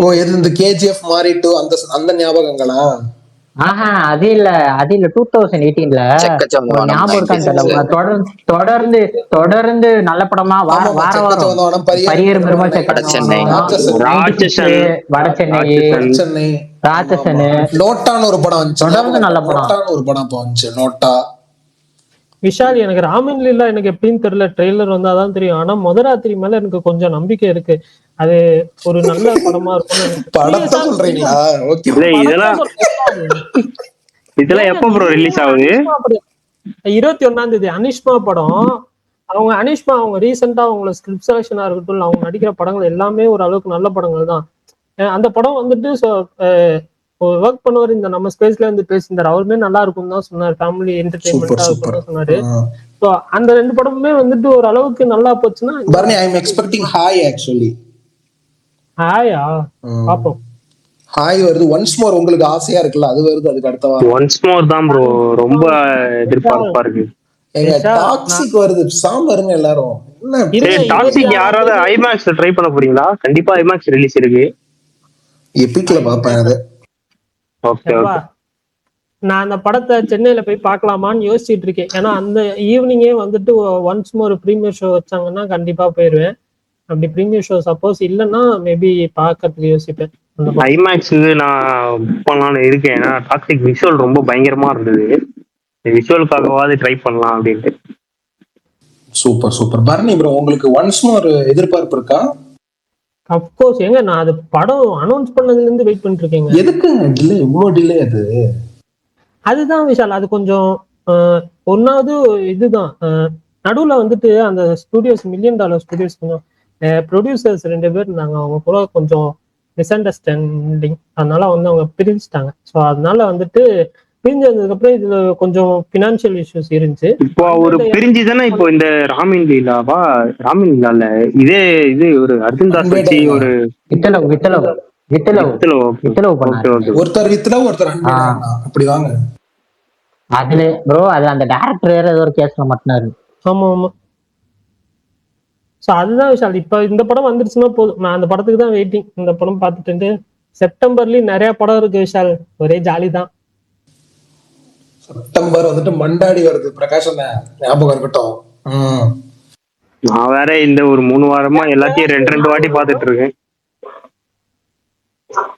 ஓ, எது இந்த கேஜிஎஃப் மாறிட்டு அந்த ஞாபகங்களா? அது இல்ல 2018ல ஞாபகம் இருக்கான்னு தெரியல. தொடர்ந்து தொடர்ந்து நல்ல படமா வாரம் வாரம் பரியர் பெருமாள் வடசென்னை. வடசென்னை ராட்சசனு நோட்டான்னு ஒரு படம் வந்துச்சு, தொடர்ந்து நல்ல படம். நோட்டான்னு ஒரு படம் இப்ப வந்துச்சு, நோட்டா. விஷால், எனக்கு ராமன் லீலா எனக்கு எப்படின்னு தெரியல, ட்ரெய்லர் வந்தாதான் தெரியும். ஆனா முதராத்திரி மேல எனக்கு கொஞ்சம் நம்பிக்கை இருக்கு, அது ஒரு நல்ல படமா இருக்கும். படத்தை சொல்றீங்களா? ஓகே. இதெல்லாம் எப்ப ப்ரோ ரிலீஸ் ஆகுது? 21ஆம் தேதி அனிஷ்மா படம். அனிஷ்மா அவங்க ரீசெண்டா அவங்களோட ஸ்கிரிப்ட் செலக்ஷனா இருக்கட்டும், அவங்க நடிக்கிற படங்கள் எல்லாமே ஒரு அளவுக்கு நல்ல படங்கள் தான். அந்த படம் வந்துட்டு ஒர்க் பண்ணுவார், இந்த நம்ம ஸ்பேஸ்ல இருந்து பேசியிருந்தாரு, அவருமே நல்லா இருக்கும் தான் சொன்னாரு, ஃபேமிலி என்டர்டைன்மெண்டா இருக்கும் சொன்னாரு. ஸோ அந்த 2 படமுமே வந்துட்டு ஒரு அளவுக்கு நல்லா போச்சுன்னா. பர்னி, ஐ அம் எக்ஸ்பெக்டிங் ஹாய். ஆக்சுவலி ஹாயா பாப்போம். ஹாய் வருது, ஒன்ஸ் மோர் உங்களுக்கு ஆசையா இருக்குல்ல, அது வருது. அதுக்கு அடுத்த வாரம் ஒன்ஸ் மோர் தான் ப்ரோ, ரொம்ப எதிர்பார்ப்பா இருக்கு. டாக்ஸிக் வருது, சாம இருங்க எல்லாரும். டாக்ஸிக் யாராவது ஐமேக்ஸ்ல ட்ரை பண்ண போறீங்களா? கண்டிப்பா ஐமேக்ஸ் ரிலீஸ் இருக்கு, எபிக்ல பாப்பேன் அது. Okay okay. நான் அந்த படத்தை சென்னையில போய் பார்க்கலாமான்னு யோசிச்சுட்டு இருக்கேன். ஏன்னா அந்த ஈவினிங்கே வந்துட்டு ஒன்ஸ் மோர் ப்ரீமியர் ஷோ வச்சாங்கன்னா கண்டிப்பா போயிருவேன். அப்படி ப்ரீமியர் ஷோ சப்போஸ் இல்லைன்னா மேபி பார்க்கறதுக்கு யோசிப்பேன். ஐமேக்ஸுக்கு நான் புக் பண்ணலாம்னு இருக்கேன், ஏன்னா டாக்ஸிக் விஷுவல் ரொம்ப பயங்கரமா இருந்தது, விஷுவலுக்காகவாது ட்ரை பண்ணலாம் அப்படின்ட்டு. Super super. பர்னி ப்ரோ, உங்களுக்கு ஒன்ஸ் மோர் எதிர்பார்ப்பு இருக்கா? அப்கோர்ஸ். ஏங்க, நான் அது படம் அனௌன்ஸ் பண்ணதுல இருந்து வெயிட் பண்ணிட்டு இருக்கேங்க. எதுக்குங்க டிலே, இவ்வளவு டிலே? அதுதான் விஷால், அது கொஞ்சம் ஒன்னாவது இதுதான். நடுவுல வந்துட்டு அந்த ஸ்டுடியோஸ், $1 மில்லியன் ஸ்டுடியோஸ், கொஞ்சம் ப்ரொடியூசர்ஸ் 2 பேர் இருந்தாங்க, அவங்க கூட கொஞ்சம் மிஸ் அண்டர்ஸ்டாண்டிங், அதனால வந்து அவங்க பிரிஞ்சுட்டாங்க. ஸோ அதனால வந்துட்டு பிரிஞ்சு வந்ததுக்கு அப்புறம் இதுல கொஞ்சம் பினான்சியல் இஷ்யூஸ் இருந்துச்சு. இப்போ ஒரு பிரிஞ்சுதானே இப்போ இந்த ராமின் லீலாவா, ராமின் லீலால இதே இது ஒரு அர்ஜுன் தாஸ் வச்சு ஒரு ஒருத்தர் வித்லவ், ஒருத்தர் அப்படி வாங்க. அதுல ப்ரோ, அது அந்த டைரக்டர் வேற ஏதோ ஒரு கேஸ்ல மாட்டினாரு. ஆமா ஆமா. ஸோ அதுதான் விஷால், இப்ப இந்த படம் வந்துருச்சுன்னா போதும், நான் அந்த படத்துக்கு தான் வெயிட்டிங். இந்த படம் பார்த்துட்டு செப்டம்பர்லயும் நிறைய படம் இருக்கு விஷால், ஒரே ஜாலி தான். செப்டம்பர் வந்துட்டு மண்டாடி வருது, பிரகாஷ் ஞாபகம் இருக்கட்டும். நான் வேற இந்த ஒரு 3 வாரமா எல்லாத்தையும் 2 வாட்டி பாத்துட்டு இருக்கேன்.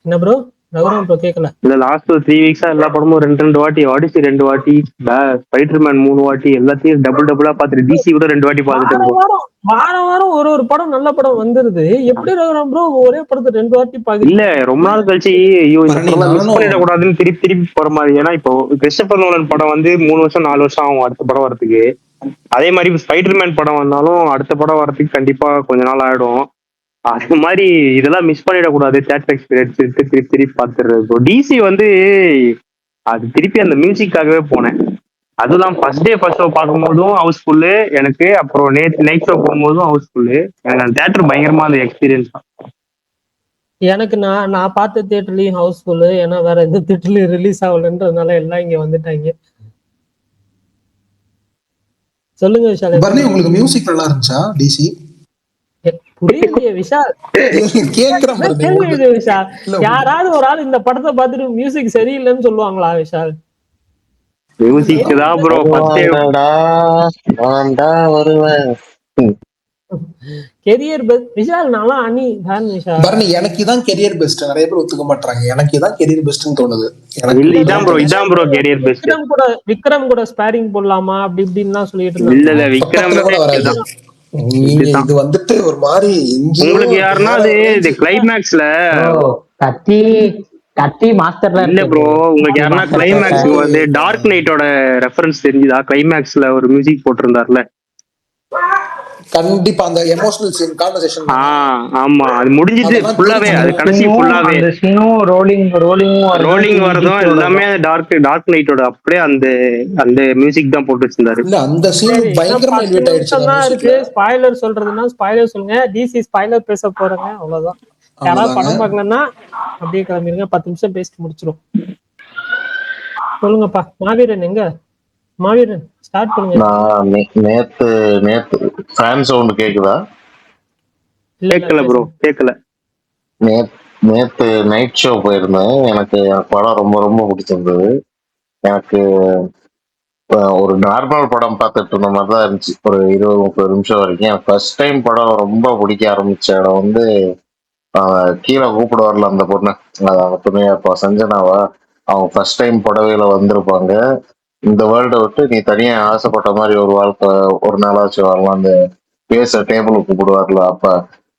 என்ன ப்ரோ? ரகுராம் ப்ரோ கேட்கல. இல்ல, லாஸ்ட் 3 வீக்ஸா எல்லா படமும் 2 வாட்டி, ஆடிசி 2 வாட்டி, ஸ்பைடர்மேன் 3 வாட்டி, எல்லாத்தையும் டபுளா பாத்துட்டு, டிசி கூட 2 வாட்டி பாத்துட்டு. வாரம் ஒரு படம் நல்ல படம் வந்துருது, எப்படி ரகுராம் ப்ரோ ஒரே படத்தை 2 வாட்டி பாக்க? இல்ல, ரொம்ப நாள் கழிச்சு ஐயோ இந்த படம் மிஸ் பண்ணிடக்கூடாதுன்னு திருப்பி போற மாதிரி. ஏன்னா இப்போ கிறிஸ்டோபர் நோலன் படம் வந்து 3 வருஷம் 4 வருஷம் ஆகும் அடுத்த படம் வரதுக்கு. அதே மாதிரி ஸ்பைடர்மேன் படம் வந்தாலும் அடுத்த படம் வரதுக்கு கண்டிப்பா கொஞ்ச நாள் ஆயிடும். அது மாதிரி இதெல்லாம் மிஸ் பண்ணிடக்கூடாது, தியேட்டர் எக்ஸ்பீரியன்ஸ் திருப்பி பார்த்துடுறது. டிசி வந்து அது திருப்பி அந்த மியூசிக்காகவே போனேன். அதுதான் ஃபர்ஸ்ட் டே ஃபர்ஸ்ட் ஷோ பார்க்கும்போதும் ஹவுஸ்ஃபுல்லு எனக்கு, அப்புறம் நேற்று நைட் ஷோ போகும்போதும் ஹவுஸ்ஃபுல்லு. எனக்கு அந்த தியேட்டர் பயங்கரமா அந்த எக்ஸ்பீரியன்ஸ் தான். எனக்கு நான் பார்த்த தியேட்டர்லயும் ஹவுஸ்ஃபுல்லு, ஏன்னா வேற எந்த தியேட்டர்லயும் ரிலீஸ் ஆகலன்றதுனால எல்லாம் இங்க வந்துட்டாங்க. சொல்லுங்க விஷால். பர்னி, உங்களுக்கு மியூசிக் நல்லா இருந்துச்சா டிசி? புரியலையே விஷால், கேக்குறேன் விஷால். யாராவது ஒரு ஆள் இந்த படத்தை பார்த்துட்டு மியூசிக் சரியில்லைன்னு சொல்லுவாங்களா விஷால்? மியூசிக் தான் ப்ரோ கெரியர் பெஸ்ட் விஷால். நான்லாம் அனி ஃபேன் விஷால். பர்னி, எனக்கு தான் கெரியர் பெஸ்ட், நிறைய பேர் ஒத்துக்க மாட்டாங்க, எனக்கு தான் கெரியர் பெஸ்ட்னு தோணுது. இதான் ப்ரோ கெரியர் பெஸ்ட். விக்ரம் கூட ஸ்பேரிங் போடலாமா அப்படி இப்படின்லாம் சொல்லிட்டு இருந்தாங்க. இல்ல விக்ரம் கூட வராது. இது வந்துட்டு ஒரு மாதிரி. உங்களுக்கு யாருன்னா அது கிளைமேக்ஸ்ல கத்தி மாஸ்டர்ல இல்ல ப்ரோ, உங்களுக்கு யாருன்னா கிளைமேக்ஸ் வந்து டார்க் நைட்டோட ரெஃபரன்ஸ் தெரிஞ்சுதா? கிளைமேக்ஸ்ல ஒரு மியூசிக் போட்டிருந்தார்ல. கண்டிப்பா அந்த எமோஷனல் சீன், கான்வர்சேஷன். ஆமா, அது முடிஞ்சிட்டு ஃபுல்லாவே, அது கடைசி ஃபுல்லாவே அந்த சீனும் ரோலிங் வரதும் எல்லாமே டார்க் நைட்டோட அப்படியே அந்த மியூசிக் தான் போட்டு வச்சிருந்தாரு. இல்ல, அந்த சீன் பயங்கரமா எலிவேட் ஆயிடுச்சு. ஸ்பாயிலர் சொல்றதுன்னா ஸ்பாயிலர் சொல்லுங்க, டிசி ஸ்பாயிலர் பேச போறேங்க, அவ்வளவுதான். யாராவது படம் பார்க்கலன்னா அப்படியே கிளம்பிடுங்க, 10 நிமிஷம் பேசிட்டு முடிச்சிரும். சொல்லுங்கப்பா மாவீரன், எங்க மாவீரன் ஸ்டார்ட் பண்ணுங்க. நேத்து ஃபேன் சவுண்ட் கேக்குதா? கேட்கல ப்ரோ, கேட்கல. நேத்து நைட் ஷோ போயிருந்தேன். எனக்கு படம் ரொம்ப ரொம்ப பிடிச்சிருந்தது. எனக்கு ஒரு நார்மல் படம் பார்த்துட்டு இருந்த மாதிரி தான் இருந்துச்சு. ஒரு 20-30 நிமிஷம் வரைக்கும். எனக்கு ஃபர்ஸ்ட் டைம் படம் ரொம்ப பிடிக்க ஆரம்பிச்ச இடம் வந்து கீழே கூப்பிடுவார்ல அந்த பொண்ணு. அந்த பொண்ணு இப்போ சஞ்சனாவா, அவங்க ஃபர்ஸ்ட் டைம் புடவையில வந்திருப்பாங்க. இந்த வேர்ல்டை விட்டு நீ தனியா ஆசைப்பட்ட மாதிரி ஒரு வாழ்க்கை ஒரு நாளாச்சும் வரலாம். அந்த பேச டேபிளுக்கு கூப்பிடுவார்ல, அப்ப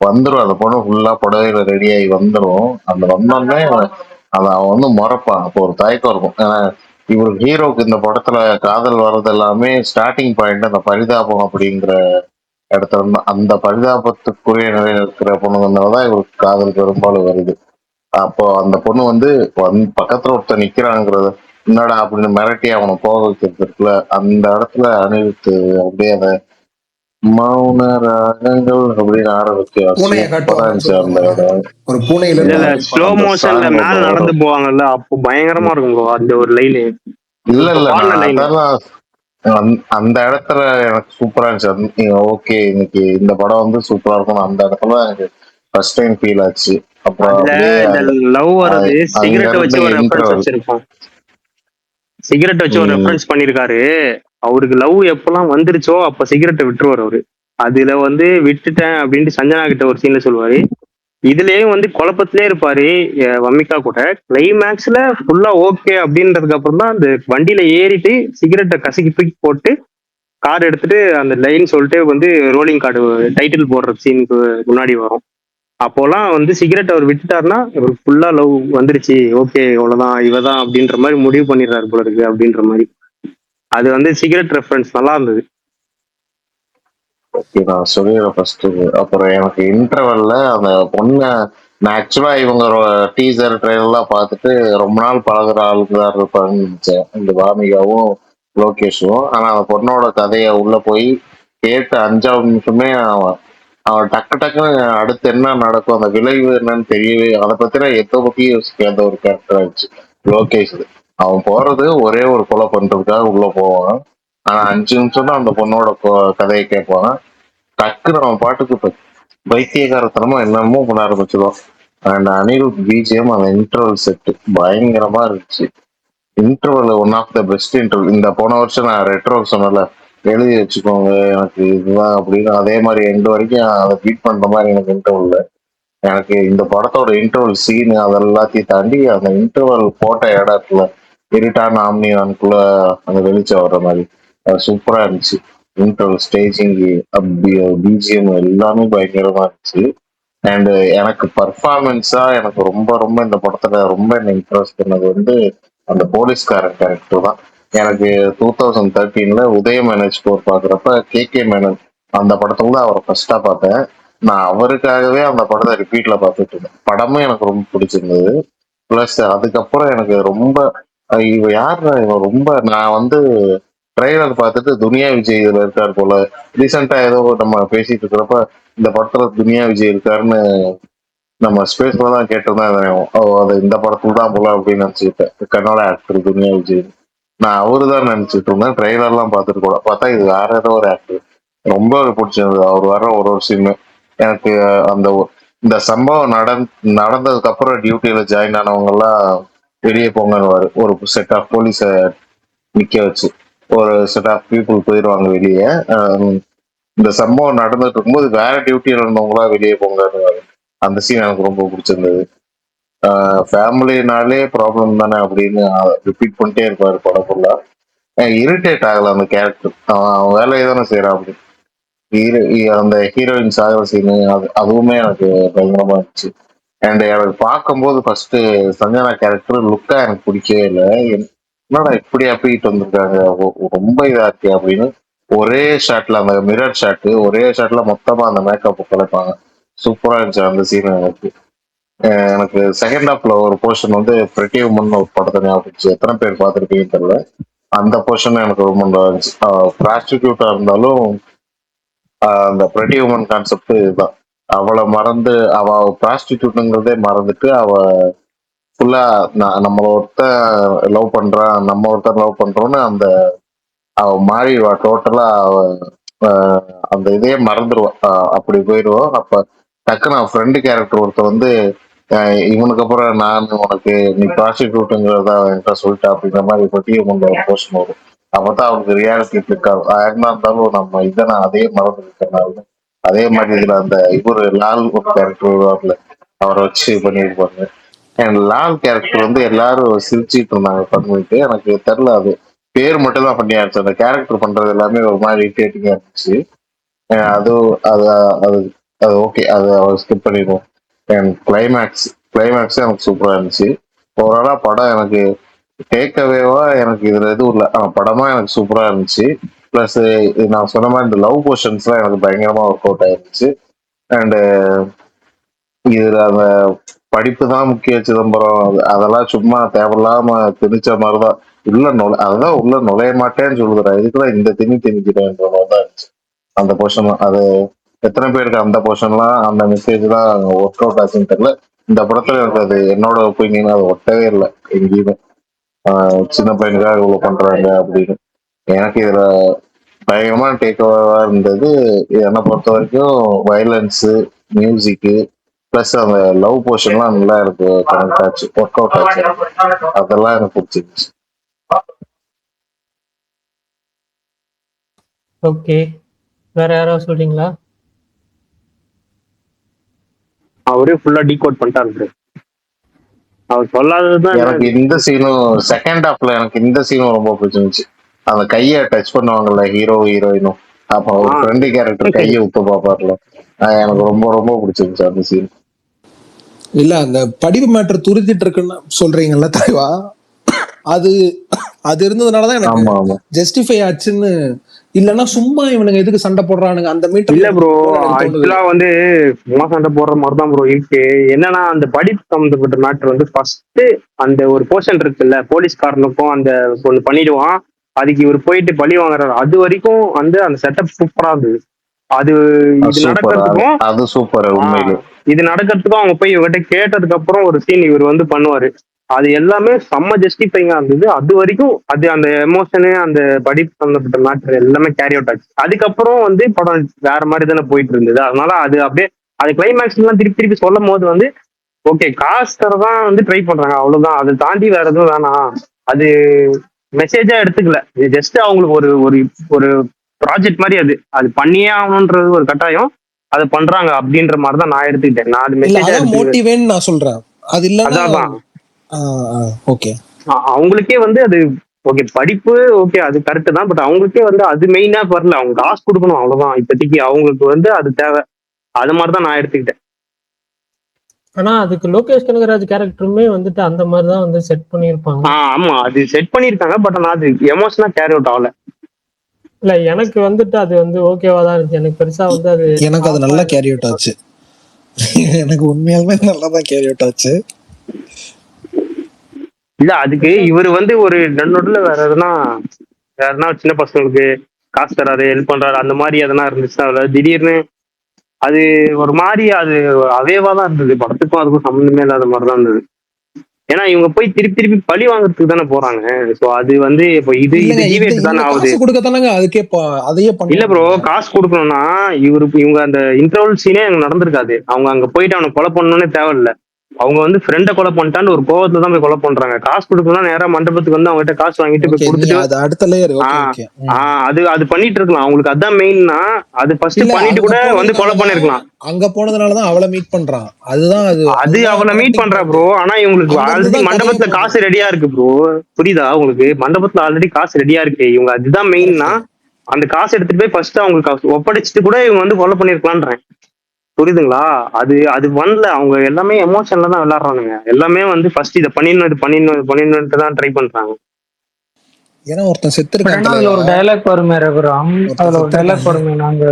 வந்துடும் அந்த பொண்ணு ஃபுல்லா புடவையில ரெடி ஆகி வந்துடும். அந்த வந்தோடனே அதை அவன் வந்து முறைப்பான். அப்போ ஒரு தயக்கம் இருக்கும். ஏன்னா இவருக்கு ஹீரோக்கு இந்த படத்துல காதல் வர்றது எல்லாமே ஸ்டார்டிங் பாயிண்ட் அந்த பரிதாபம் அப்படிங்கிற இடத்துல இருந்து, அந்த பரிதாபத்துக்குரிய நிலையில இருக்கிற பொண்ணுங்கனாலதான் இவருக்கு காதல் பெரும்பாலும் வருது. அப்போ அந்த பொண்ணு வந்து பக்கத்துல ஒருத்தர் நிக்கிறாங்கிறத என்னடா அப்படின்னு மிரட்டி அவனை போக வைக்கிறது இருக்குல்ல, அந்த இடத்துல அணிவித்து அப்படியே அதை மௌன ராகங்கள் அப்படின்னு ஆரம்பிச்சு பூனையை சூப்பரா இருந்துச்சு அந்த காட்டுவாங்க. இடம். ஒரு பூனையில இல்ல இருந்து இல்ல, ஆரம்பிப்பாங்க. ஸ்லோ அந்த மோஷன்ல சாங் மேல ஒன்று நடந்து வரும். போவாங்கல்ல, அப்போ பயங்கரமா இருக்கும் bro அந்த ஒரு லைனு. இல்ல இப்ப இல்ல, பாடின நான் லைனு. அதெல்லாம் அந்த இடத்துல எனக்கு சூப்பரா இருந்துச்சு. ஓகே, இன்னைக்கு இந்த படம் வந்து சூப்பரா இருக்கும். அந்த இடத்துல எனக்கு ஃபர்ஸ்ட் டைம் ஃபீல் ஆச்சு. அப்புறம் அதுல அப்படியே இந்த லவ் வர்றது அங்க சிகரெட் இருந்து வச்சு ஒரு ரெஃபரன்ஸ் இன்டர்வல். வச்சிருப்போம். சிகரெட் வச்சு ஒரு ரெஃபரன்ஸ் பண்ணிருக்காரு. அவருக்கு லவ் எப்பெல்லாம் வந்துருச்சோ அப்ப சிகரெட்டை விட்டுருவாரு அவரு. அதுல வந்து விட்டுட்டேன் அப்படின்ட்டு சஞ்சனா கிட்ட ஒரு சீன்ல சொல்லுவாரு. இதுலயும் வந்து குழப்பத்திலே இருப்பாரு. வம்மிகா கூட கிளைமேக்ஸ்ல ஃபுல்லா ஓகே அப்படின்றதுக்கு அப்புறம் தான் அந்த வண்டியில ஏறிட்டு சிகரெட்டை கசக்கி தூக்கி போட்டு கார் எடுத்துட்டு அந்த லைன் சொல்லிட்டு வந்து ரோலிங் கார்டு டைட்டில் போடுற சீனுக்கு முன்னாடி வரும். அப்போலாம் வந்து சிகரெட் அவர் விட்டுட்டாருன்னா இவருக்கு ஃபுல்லா லவ் வந்துருச்சு, ஓகே இவ்வளவுதான் இவதான் அப்படின்ற மாதிரி முடிவு பண்ணிடுறாரு போல இருக்கு அப்படின்ற மாதிரி. அது வந்து சிகரெட் ரெஃபரன்ஸ் நல்லா இருந்தது. ஓகே, நான் சொல்லிடுறேன் ஃபர்ஸ்ட். அப்புறம் எனக்கு இன்டர்வல்ல அந்த பொண்ணை நான் ஆக்சுவலா இவங்க டீசர் ட்ரெயிலெல்லாம் பார்த்துட்டு ரொம்ப நாள் பழகுற ஆளுக்கு தான் இருப்பாங்கன்னு நினைச்சேன், இந்த வாமிகாவும் லோகேஷும். ஆனா அந்த பொண்ணோட கதையை உள்ள போய் கேட்டு 5வது நிமிஷமே அவன் அவன் டக்கு டக்குன்னு அடுத்து என்ன நடக்கும், அந்த விளைவு என்னன்னு தெரியவே, அதை பத்தின எதை பத்தியும் யோசிக்காத ஒரு கேரக்டர் ஆயிடுச்சு லோகேஷ். அவன் போறது ஒரே ஒரு கொலை பண்றதுக்காக உள்ள போவான். ஆனா 5 நிமிஷம் தான் அந்த பொண்ணோட கதையை கேட்பான். டக்குன்னு அவன் பாட்டுக்கு பைத்தியகாரத்தனமா என்னமோ பண்ண ஆரம்பிச்சிடும். அண்ட் அனிருத் பிஜிஎம் அந்த இன்டர்வல் செட் பயங்கரமா இருந்துச்சு. Interval one of the best interval. இந்த போன வருஷம் நான் ரெட்ரோ சொன்னல, எழுதி வச்சுக்கோங்க எனக்கு இதுதான் அப்படின்னு, அதே மாதிரி எண்டு வரைக்கும் அதை பீட் பண்ற மாதிரி எனக்கு இன்டர்வல். எனக்கு இந்த படத்தோட இன்டர்வல் சீன் அதெல்லாத்தையும் தாண்டி அந்த இன்டர்வல் போட்ட இடத்துல இருட்டான ஆம்னியானுக்குள்ள அந்த வெளிச்சம் வர்ற மாதிரி சூப்பரா இருந்துச்சு. இன்டர்வல் ஸ்டேஜிங், பிஜிஎம் எல்லாமே பயங்கரமா இருந்துச்சு. அண்ட் எனக்கு பர்ஃபார்மன்ஸா எனக்கு ரொம்ப ரொம்ப இந்த படத்துல ரொம்ப என்ன இம்ப்ரெஸ் பண்ணது வந்து அந்த போலீஸ்காரன் கேரக்டர் தான். எனக்கு 2013 உதய மேனேஜ் ஸ்கோர் பாக்குறப்ப கே மேனன் அந்த படத்துல தான் அவரை ஃபர்ஸ்டா பார்த்தேன். நான் அவருக்காகவே அந்த படத்தை ரிப்பீட்ல பார்த்துட்டு இருந்தேன். படமும் எனக்கு ரொம்ப பிடிச்சிருந்தது. பிளஸ் அதுக்கப்புறம் எனக்கு ரொம்ப இவ யாருன்னா இவன் ரொம்ப, நான் வந்து ட்ரெய்லர் பார்த்துட்டு துனியா விஜய் இதுல இருக்காரு போல. ரீசெண்டா ஏதோ நம்ம பேசிட்டு இருக்கிறப்ப இந்த படத்துல துனியா விஜய் இருக்காருன்னு நம்ம ஸ்பேஸ்ல தான் கேட்டிருந்தேன். அது இந்த படத்துல தான் போல அப்படின்னு நினைச்சுக்கிட்டேன். கன்னட ஆக்டர் துனியா விஜய், நான் அவரு தான் நினைச்சிட்டு இருந்தேன். ட்ரெய்லர் எல்லாம் பார்த்துட்டு கூட பார்த்தா இது வேற ஏதோ ஒரு ஆக்டர். ரொம்ப பிடிச்சிருந்தது அவர் வர ஒரு சீனு எனக்கு. அந்த இந்த சம்பவம் நடந்ததுக்கு அப்புறம் டியூட்டியில ஜாயின் ஆனவங்க எல்லாம் வெளியே போங்கன்னு ஒரு செட் ஆஃப் போலீஸ நிக்க வச்சு ஒரு செட் ஆஃப் பீப்புள் போயிடுவாங்க வெளியே. இந்த சம்பவம் நடந்துட்டு இருக்கும்போது வேற டியூட்டியில இருந்தவங்களா வெளியே போங்கன்னு அந்த சீன் எனக்கு ரொம்ப பிடிச்சிருந்தது. ஃபேமிலினாலே ப்ராப்ளம் தானே அப்படின்னு ரிப்பீட் பண்ணிட்டே இருப்பாரு படம் ஃபுல்லா. இரிட்டேட் ஆகல அந்த கேரக்டர், அவன் வேலையை தானே செய்யறான் அப்படி. அந்த ஹீரோயின் சாகர சீனு அதுவுமே எனக்கு பயங்கரமா இருந்துச்சு. அண்ட் எனக்கு பார்க்கும்போது ஃபர்ஸ்ட் சஞ்சனா கேரக்டர் லுக்கா எனக்கு பிடிக்கவே இல்லை. என்னடா இப்படி அப்பிட்டு வந்திருக்காங்க, ரொம்ப இதா இருக்கு அப்படின்னு. ஒரே ஷாட்ல அந்த மிரர் ஷாட், ஒரே ஷாட்ல மொத்தமா அந்த மேக்கப் கலைப்பாங்க. சூப்பரா இருந்துச்சு அந்த சீன் எனக்கு. எனக்கு செகண்ட் ஹாஃப்ல ஒரு போர்ஷன் வந்து பிரெட்டி உமன் ஒரு படத்தை ஞாபகம், எத்தனை பேர் பார்த்துருப்பீங்கன்னு தெரியல. அந்த போர்ஷன் எனக்கு ரொம்ப நல்லா இருந்துச்சு. ப்ராஸ்டிடியூட்டா இருந்தாலும் அந்த பிரெட்டி உமன் கான்செப்ட் இதுதான். அவளை மறந்து அவ ப்ராஸ்டிடியூட்ங்கிறதே மறந்துட்டு அவ ஃபுல்லா நம்ம ஒருத்தர் லவ் பண்றான், நம்ம ஒருத்தர் லவ் பண்றோம்னு அந்த அவ மாறிடுவா டோட்டலா. அவ அந்த இதையே மறந்துடுவா, அப்படி போயிடுவோம். அப்ப டக்குன்னு அவன் ஃப்ரெண்டு கேரக்டர் ஒருத்தர் வந்து இவனுக்கு அப்புறம் நான் உனக்கு நீ ப்ராஸ்டியூட்டுங்கிறதா என்கிட்ட சொல்லிட்டேன் அப்படிங்கிற மாதிரி பற்றிய கொண்ட ஒரு போர்ஷன் வரும். அப்பதான் அவனுக்கு ரியாலிட்டி கிளிக் ஆகும். என்ன இருந்தாலும் நம்ம இதை நான் அதே மறந்து இருக்கிறனால அதே மாதிரி இதுல அந்த இவரு லால் ஒரு கேரக்டர் வருவார்ல, அவரை வச்சு பண்ணியிருப்பாங்க. என் லால் கேரக்டர் வந்து எல்லாரும் சிரிச்சிட்டு இருந்தாங்க பண்ணிட்டு. எனக்கு தெரியல, அது பேர் மட்டும் தான் பண்ணி ஆச்சு. அந்த கேரக்டர் பண்றது எல்லாமே ஒரு மாதிரி இரிட்டேட்டிங்கா இருந்துச்சு. அது அது அது அது ஓகே, அது அவர் ஸ்கிப் பண்ணிடுவோம். கிளைமேக்ஸ் எனக்கு சூப்பரா இருந்துச்சு. ஓவராலா படம் எனக்கு டேக்அவேவா எனக்கு இதுல எதுவும் இல்லை, ஆனா படமா எனக்கு சூப்பரா இருந்துச்சு. பிளஸ் நான் சொன்ன மாதிரி இந்த லவ் போர்ஷன்ஸ்லாம் எனக்கு பயங்கரமா ஒர்க் அவுட் ஆயிருந்துச்சு. அண்ட் இதுல அந்த படிப்பு தான் முக்கிய சிதம்பரம், அதெல்லாம் சும்மா தேவையில்லாம திணிச்ச மாதிரிதான். அதுதான் உள்ள நுழைய மாட்டேன்னு சொல்லுறேன், இதுக்குதான் இந்த திணிக்கிறேன்ற மாதிரிதான் இருந்துச்சு அந்த போர்ஷன். அது எத்தனை பேருக்கு அந்த போர்ஷன்லாம் அந்த மெசேஜ்லாம் ஒர்க் அவுட் ஆச்சுன்னு தெரியல. இந்த படத்துல எனக்கு அது என்னோட ஒப்பீனியன் அது ஒட்டவே இல்லை எங்கேயுமே. சின்ன பையனுக்காக இவ்வளவு பண்றாங்க அப்படின்னு. எனக்கு இதுல பயங்கரமான டேக் ஓவரா இருந்தது என்னை பொறுத்த வரைக்கும் வயலன்ஸு, மியூசிக்கு, பிளஸ் அந்த லவ் போர்ஷன்லாம் நல்லா எனக்கு கனெக்ட் ஆச்சு, ஒர்க் அவுட் ஆச்சு. அதெல்லாம் எனக்கு பிடிச்சிருந்துச்சு. ஓகே, வேற யாராவது சொல்றீங்களா? அவரே ஃபுல்லா டீகோட் பண்ணிட்டாரு. அவர் சொல்லாததுதான் எனக்கு இந்த சீனும் செகண்ட் ஹாஃப்ல எனக்கு இந்த சீனும் ரொம்ப பிடிச்சிருந்துச்சு. அந்த கையை டச் பண்ணுவாங்கல்ல ஹீரோ ஹீரோயினும், அப்ப ஒரு ஃப்ரெண்டு கேரக்டர் கையை விட்டு பாப்பார்ல, எனக்கு ரொம்ப ரொம்ப பிடிச்சிருந்துச்சு அந்த சீன். இல்ல அந்த படிப்பு மேட்டர் துருத்திட்டு இருக்குன்னு சொல்றீங்கல்ல தலைவா, அது அது இருந்ததுனாலதான் எனக்கு ஜஸ்டிஃபை ஆச்சுன்னு. இல்லன்னா சும்மா இவனுங்க எதுக்கு சண்டை போடுறானுங்க அந்த மீட்டர். இல்ல ப்ரோ, ஆக்சுவலா வந்து சும்மா சண்டை போடுற மாதிரிதான் ப்ரோ இருக்கு. என்னன்னா அந்த படிப்பு சம்பந்தப்பட்ட மேட்டர் வந்து ஃபர்ஸ்ட் அந்த ஒரு போர்ஷன் இருக்குல்ல, போலீஸ்காரனுக்கும் அந்த ஒண்ணு பண்ணிடுவான், அதுக்கு இவர் போயிட்டு பழி வாங்குறாரு. அது வரைக்கும் வந்து அந்த செட்டப் சூப்பரா இருந்தது. அது இது நடக்கிறதுக்கும் அது சூப்பர் உண்மையிலே. இது நடக்கிறதுக்கும் அவங்க போய் இவர்கிட்ட கேட்டதுக்கு அப்புறம் ஒரு சீன் இவர் வந்து பண்ணுவாரு. அது எல்லாமே செம்ம ஜஸ்டிஃபைங்கா இருந்தது. அது வரைக்கும் அது அந்த எமோஷனு அந்த படிப்பு சம்பந்தப்பட்ட மேட்டர் எல்லாமே கேரி அவுட் ஆச்சு. அதுக்கப்புறம் வந்து படம் வேற மாதிரி தானே போயிட்டு இருந்தது. அதனால அது அப்படியே அது கிளைமேக்ஸ் எல்லாம் திருப்பி திருப்பி சொல்லும் போது வந்து ஓகே, காஸ்டர் தான் வந்து ட்ரை பண்றாங்க, அவ்வளவுதான். அதை தாண்டி வேற எதுவும் வேணாம். அது மெசேஜா எடுத்துக்கல, இது ஜஸ்ட் அவங்களுக்கு ஒரு ஒரு ஒரு ப்ராஜெக்ட் மாதிரி. அது அது பண்ணியே ஆகணும்ன்றது ஒரு கட்டாயம், அது பண்றாங்க அப்படின்ற மாதிரி தான் நான் எடுத்துக்கிட்டேன். நான் அது மெசேஜா மோட்டிவேட் நான் சொல்றேன். அது இல்ல அதான் ஓகே, அவங்களுக்கே வந்து அது ஓகே படிப்பு ஓகே அது கரெக்ட் தான். பட் அவங்களுக்கே வந்து அது மெயினா வரல, அவங்க காசு கொடுக்கணும் அவ்வளவுதான். இப்போதைக்கு அவங்களுக்கு வந்து அது தேவை, அது மாதிரிதான் நான் எடுத்துக்கிட்டேன். ஆனா அதுக்கு லோகேஷ் கனகராஜ் கேரக்டருமே வந்துட்டு அந்த மாதிரிதான் வந்து செட் பண்ணிருப்பாங்க. ஆமா, அது செட் பண்ணிருக்காங்க. பட் ஆனா அது எமோஷனா கேரி அவுட் ஆகல. இல்ல எனக்கு வந்துட்டு அது வந்து ஓகேவா தான் இருந்துச்சு. எனக்கு பெருசா வந்து அது எனக்கு அது நல்லா கேரி அவுட் ஆச்சு. எனக்கு உண்மையாலுமே நல்லா தான் கேரி அவுட் ஆச்சு. இல்ல அதுக்கு இவர் வந்து ஒரு நன்னோட்டில் வேற எதனா சின்ன பசங்களுக்கு காசு தராரு, ஹெல்ப் பண்றாரு, அந்த மாதிரி எதனா இருந்துச்சுன்னா திடீர்னு அது ஒரு மாதிரி அது அவேவா தான் இருந்தது. படத்துக்கும் அதுக்கும் சம்மந்தமே இல்லாத மாதிரிதான் இருந்தது. ஏன்னா இவங்க போய் திருப்பி திருப்பி பழி வாங்குறதுக்கு தானே போறாங்க. சோ அது வந்து இப்போ இது டிவேட் தானே ஆகுது. இல்ல ப்ரோ, காசு கொடுக்கணும்னா இவங்க அந்த இன்டர்வல் சீனே அங்க நடந்திருக்காது. அவங்க அங்க போயிட்டு அவனை கொலை பண்ணணும்னே தேவையில்லை. அவங்க வந்து ஃப்ரெண்டை கொலை பண்ணிட்டான்னு ஒரு கோவத்துல தான் போய் கொலை பண்றாங்க. காசு கொடுக்கணும்னா நேரா மண்டபத்துக்கு வந்து அவங்ககிட்ட காசு வாங்கிட்டு போய் கொடுத்துட்டு அது பண்ணிட்டு இருக்கலாம். அவங்களுக்கு அதான் மெயின்னா அது ஃபர்ஸ்ட் பண்ணிட்டு கூட வந்து கொலை பண்ணிருக்கலாம். அங்க போனதுனாலதான் அவளை மீட் பண்றான். அதுதான் அது அவளை மீட் பண்றா ப்ரோ. ஆனா இவங்களுக்கு ஆல்ரெடி மண்டபத்துல காசு ரெடியா இருக்கு ப்ரோ. புரியுதா உங்களுக்கு? மண்டபத்துல ஆல்ரெடி காசு ரெடியா இருக்கு. இவங்க அதுதான் மெயின்னா அந்த காசு எடுத்துட்டு போய் ஃபர்ஸ்ட் அவங்களுக்கு ஒப்படைச்சிட்டு கூட இவங்க வந்து கொலை பண்ணிருக்கலான்றேன். புரியுதுங்களா? அது பண்ணல. அவங்க எல்லாமே எமோஷன்ல தான் விளையாடுறானுங்க. எல்லாமே வந்து ஃபர்ஸ்ட் இதை பண்ணிடணும் தான் ட்ரை பண்றாங்க. ஏன்னா ஒருத்தன் செத்துருக்கான். அதுல ஒரு டைலாக் வருமே ரகுராம், அதுல ஒரு டைலாக் வருமே, நாங்க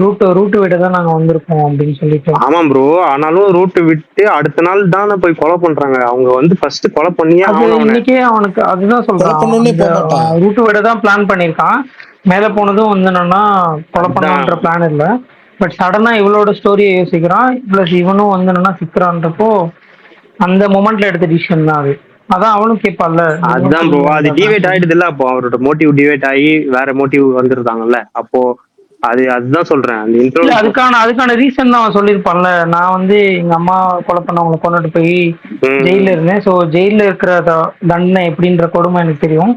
ரூட்டு விட தான் நாங்க வந்திருக்கோம் அப்படின்னு சொல்லிட்டு. ஆமா ப்ரோ, ஆனாலும் ரூட்டு விட்டு அடுத்த நாள் தானே போய் கொலை பண்றாங்க. அவங்க வந்து ஃபர்ஸ்ட் கொலை பண்ணியே இன்னைக்கே அவனுக்கு அதுதான் சொல்றான், ரூட்டு விட தான் பிளான் பண்ணிருக்கான். மேல போனதும் வந்து என்னன்னா கொலை பண்ணணுன்ற பிளான் இல்ல. பட் சடனா இவளோட ஸ்டோரியை யோசிக்கிறான். பிளஸ் இவனும் வந்து என்னன்னா சிக்கிறான்றப்போ அந்த மொமெண்ட்ல எடுத்த டிசிஷன் தான் அது. அதான் அவனும் கேட்பான்ல. அதுதான் ப்ரோ, அது டிவேட் ஆயிடுது இல்ல. அப்போ அவரோட மோட்டிவ் டிவேட் ஆகி வேற மோட்டிவ் வந்துருந்தாங்கல்ல. அப்போ அதுதான் சொல்றேன் அந்த இல்ல இன்டர்வல். அதுக்கான ரீசன் தான் அவன் சொல்லியிருப்பான்ல. நான் வந்து எங்க அம்மா கொலை பண்ணவங்களை கொண்டுட்டு போய் ஜெயில இருந்தேன். ஸோ ஜெயில இருக்கிற தண்டனை எப்படின்ற கொடுமை எனக்கு தெரியும்.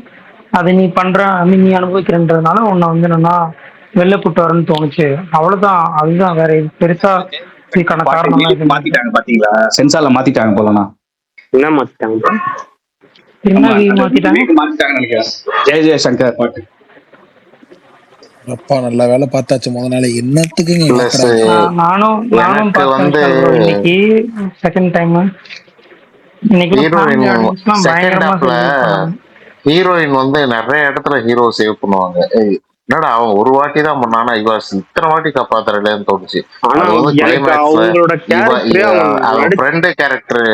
அதை நீ பண்ற நீ அனுபவிக்கிறன்றதுனால உன்னை வந்து என்னன்னா வெளில கூட்டு வரேன்னு தோணுச்சு. அவ்வளவுதான். அதுதான், வேற பெருசா இதுக்கான காரணம்லாம் எதுவும் இல்லை. மாத்திட்டாங்க பாத்தீங்களா, சென்சார்ல மாத்திட்டாங்க போலனா. என்ன மாத்திட்டாங்க? என்ன மாத்திட்டாங்க? மாத்திட்டாங்கன்னு நினைக்கிறேன். ஜெயசங்கர் பாட்டு. அப்பா நல்ல வேலை பார்த்தாச்சு முத நாள். என்னத்துக்குங்க Plus, நானும் எனக்கு பார்த்தேன் bro. இன்னைக்கு செகண்ட் டைம். இன்னைக்கு ஹீரோயின் செகண்ட் பயங்கரமா ஹாஃப்ல ஹீரோயின் வந்து நிறைய இடத்துல ஹீரோ சேவ் பண்ணுவாங்க. என்னடா அவன் ஒரு வாட்டி தான் பண்ணானா இவாஸ் இத்தனை வாட்டி காப்பாத்துறதுன்னு தோணுச்சு. ஆனா அது வந்து எனக்கு கிளைமேக்ஸ்ல அவங்களோட கேரக்டரே அவன் ஃப்ரெண்டு கேரக்டர்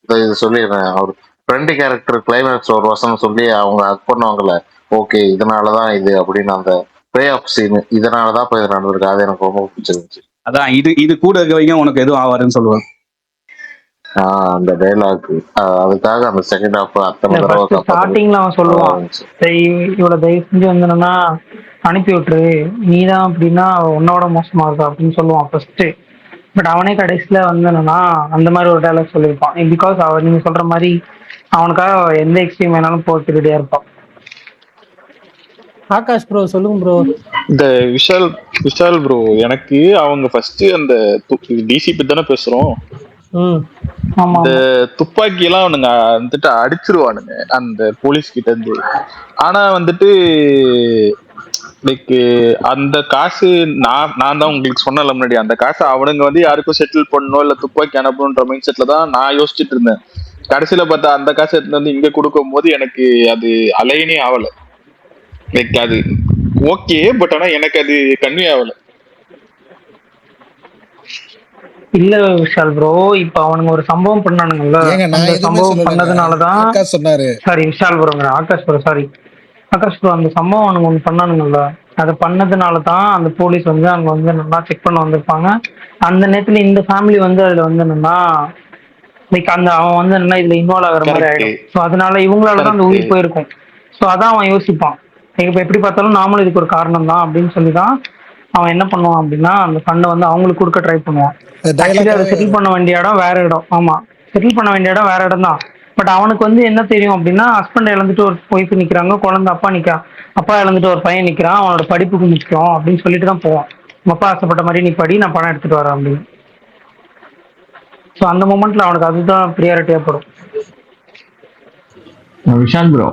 இது சொல்லிடுறேன். அவர் ஃப்ரெண்டு கேரக்டர் கிளைமேக்ஸ் ஒரு வசனம் சொல்லி அவங்க ஹக் பண்ணுவாங்கல்ல, ஓகே இதனாலதான் இது அப்படின்னு அந்த பே ஆஃப் சீன் இதனாலதான் இப்ப இது நடந்திருக்கு. அது எனக்கு ரொம்ப பிடிச்சிருந்துச்சு. அதான் இது கூட இருக்கிறவங்க உனக்கு எதுவும் ஆவாருன்னு சொல்லுவாங்க. அந்த டைலாக் அதுக்காக அந்த செகண்ட் ஹாஃப் அத்தனை தடவை ஸ்டார்டிங்ல அவன் சொல்லுவான், இவ்வளவு தயவு செஞ்சு வந்தனா அனுப்பி விட்டுரு, நீதான் அப்படின்னா உன்னோட மோசமா இருக்கா அப்படின்னு சொல்லுவான் ஃபர்ஸ்ட். பட் அவனே கடைசியில வந்தனா அந்த மாதிரி ஒரு டைலாக் சொல்லியிருப்பான். பிகாஸ் அவன் நீங்க சொல்ற மாதிரி அவனுக்காக எந்த எக்ஸ்ட்ரீம் வேணாலும் போட்டு ரெடியா இருப்பான். ஆகாஷ் ப்ரோ சொல்லுங்க ப்ரோ. இந்த விஷால் ப்ரோ, எனக்கு அவங்க ஃபர்ஸ்ட் அந்த டிசிபி தானே பேசுறோம், இந்த துப்பாக்கி எல்லாம் அவனுங்க வந்துட்டு அடிச்சிருவானுங்க அந்த போலீஸ் கிட்ட இருந்து. ஆனா வந்துட்டு லைக் அந்த காசு நான் தான் உங்களுக்கு சொன்னல முன்னாடி, அந்த காசு அவனுங்க வந்து யாருக்கும் செட்டில் பண்ணணும் இல்ல துப்பாக்கி அனுப்பணுன்ற மைண்ட் செட்ல தான் நான் யோசிச்சுட்டு இருந்தேன். கடைசியில பார்த்தா அந்த காசு எடுத்து வந்து இங்க கொடுக்கும் போது எனக்கு அது அலைனே ஆகல. லைக் அது ஓகே, பட் ஆனா எனக்கு அது கன்வே ஆகல. இல்ல விஷால் ப்ரோ, இப்ப அவனுங்க ஒரு சம்பவம் பண்ணானுங்கல்ல, அந்த சம்பவம் பண்ணதுனாலதான் சாரி விஷால் ப்ரோங்க Akash bro sorry Akash bro, அந்த சம்பவம் அவனுங்க ஒண்ணு பண்ணானுங்கல்ல, அதை பண்ணதுனாலதான் அந்த போலீஸ் வந்து அங்க வந்து நல்லா செக் பண்ண வந்திருப்பாங்க. அந்த நேரத்துல இந்த ஃபேமிலி வந்து அதுல வந்து என்னன்னா லைக் அந்த அவன் வந்து என்ன இதுல இன்வால்வ் ஆகிற மாதிரி ஆயிடும். ஸோ அதனால இவங்களாலதான் அந்த உயிர் போயிருக்கும். ஸோ அதான் அவன் யோசிப்பான், இப்ப எப்படி பார்த்தாலும் நாமளும் இதுக்கு ஒரு காரணம் தான் அப்படின்னு சொல்லிதான் அவன் என்ன பண்ணுவான் அப்படின்னா அந்த ஃபண்டை வந்து அவங்களுக்கு கொடுக்க ட்ரை பண்ணுவான். ஆக்சுவலி அதை செட்டில் பண்ண வேண்டிய இடம் வேற இடம். ஆமா, செட்டில் பண்ண வேண்டிய இடம் வேற இடம் தான். பட் அவனுக்கு வந்து என்ன தெரியும் அப்படின்னா, ஹஸ்பண்ட் இழந்துட்டு ஒரு ஒய்ஃப் நிக்கிறாங்க, குழந்தை அப்பா இழந்துட்டு ஒரு பையன் நிக்கிறான், அவனோட படிப்புக்கு முக்கியம் அப்படின்னு சொல்லிட்டு தான் போவான். உங்க அப்பா ஆசைப்பட்ட மாதிரி நீ படி, நான் பணம் எடுத்துட்டு வரேன் அப்படின்னு. ஸோ அந்த மொமெண்ட்ல அவனுக்கு அதுதான் ப்ரியாரிட்டியா படும். விஷால் ப்ரோ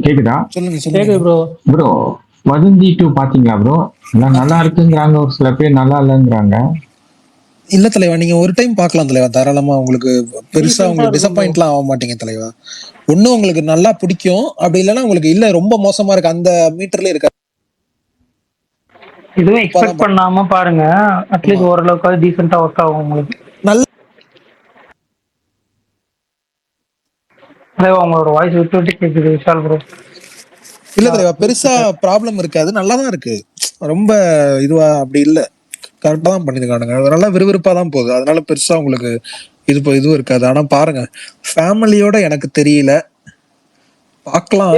கேக்குதா? கேக்குது ப்ரோ. ப்ரோ வதந்தி 2 பாத்தீங்களா ப்ரோ? எல்லாம் நல்லா இருக்குங்கிறாங்க, ஒரு சில பேர் நல்லா இல்லைங்கிறாங்க. இல்ல தலைவா, நீங்க ஒரு டைம் பார்க்கலாம் தலைவா, தாராளமா. உங்களுக்கு பெருசா உங்களுக்கு டிசப்பாயிண்ட்லாம் ஆக மாட்டீங்க தலைவா. ஒன்னும் உங்களுக்கு நல்லா பிடிக்கும், அப்படி இல்லைன்னா உங்களுக்கு இல்ல ரொம்ப மோசமா இருக்கு அந்த மீட்டர்ல இருக்க. இதுவும் எக்ஸ்பெக்ட் பண்ணாம பாருங்க, அட்லீஸ்ட் ஓரளவுக்கு டீசெண்டா ஒர்க் ஆகும் உங்களுக்கு. நல்ல உங்களோட வாய்ஸ் விட்டு விட்டு கேக்குது விஷால் ப்ரோ. இல்ல தலைவா, பெருசா ப்ராப்ளம் இருக்காது, நல்லாதான் இருக்கு. ரொம்ப இதுவா அப்படி இல்ல, கரெக்டா தான் பண்ணிருக்கானுங்க. அதனால விறுவிறுப்பா தான் போகுது. அதனால பெருசா உங்களுக்கு இதுவும் இருக்காது. ஆனா பாருங்க, ஃபேமிலியோட எனக்கு தெரியல, பார்க்கலாம்.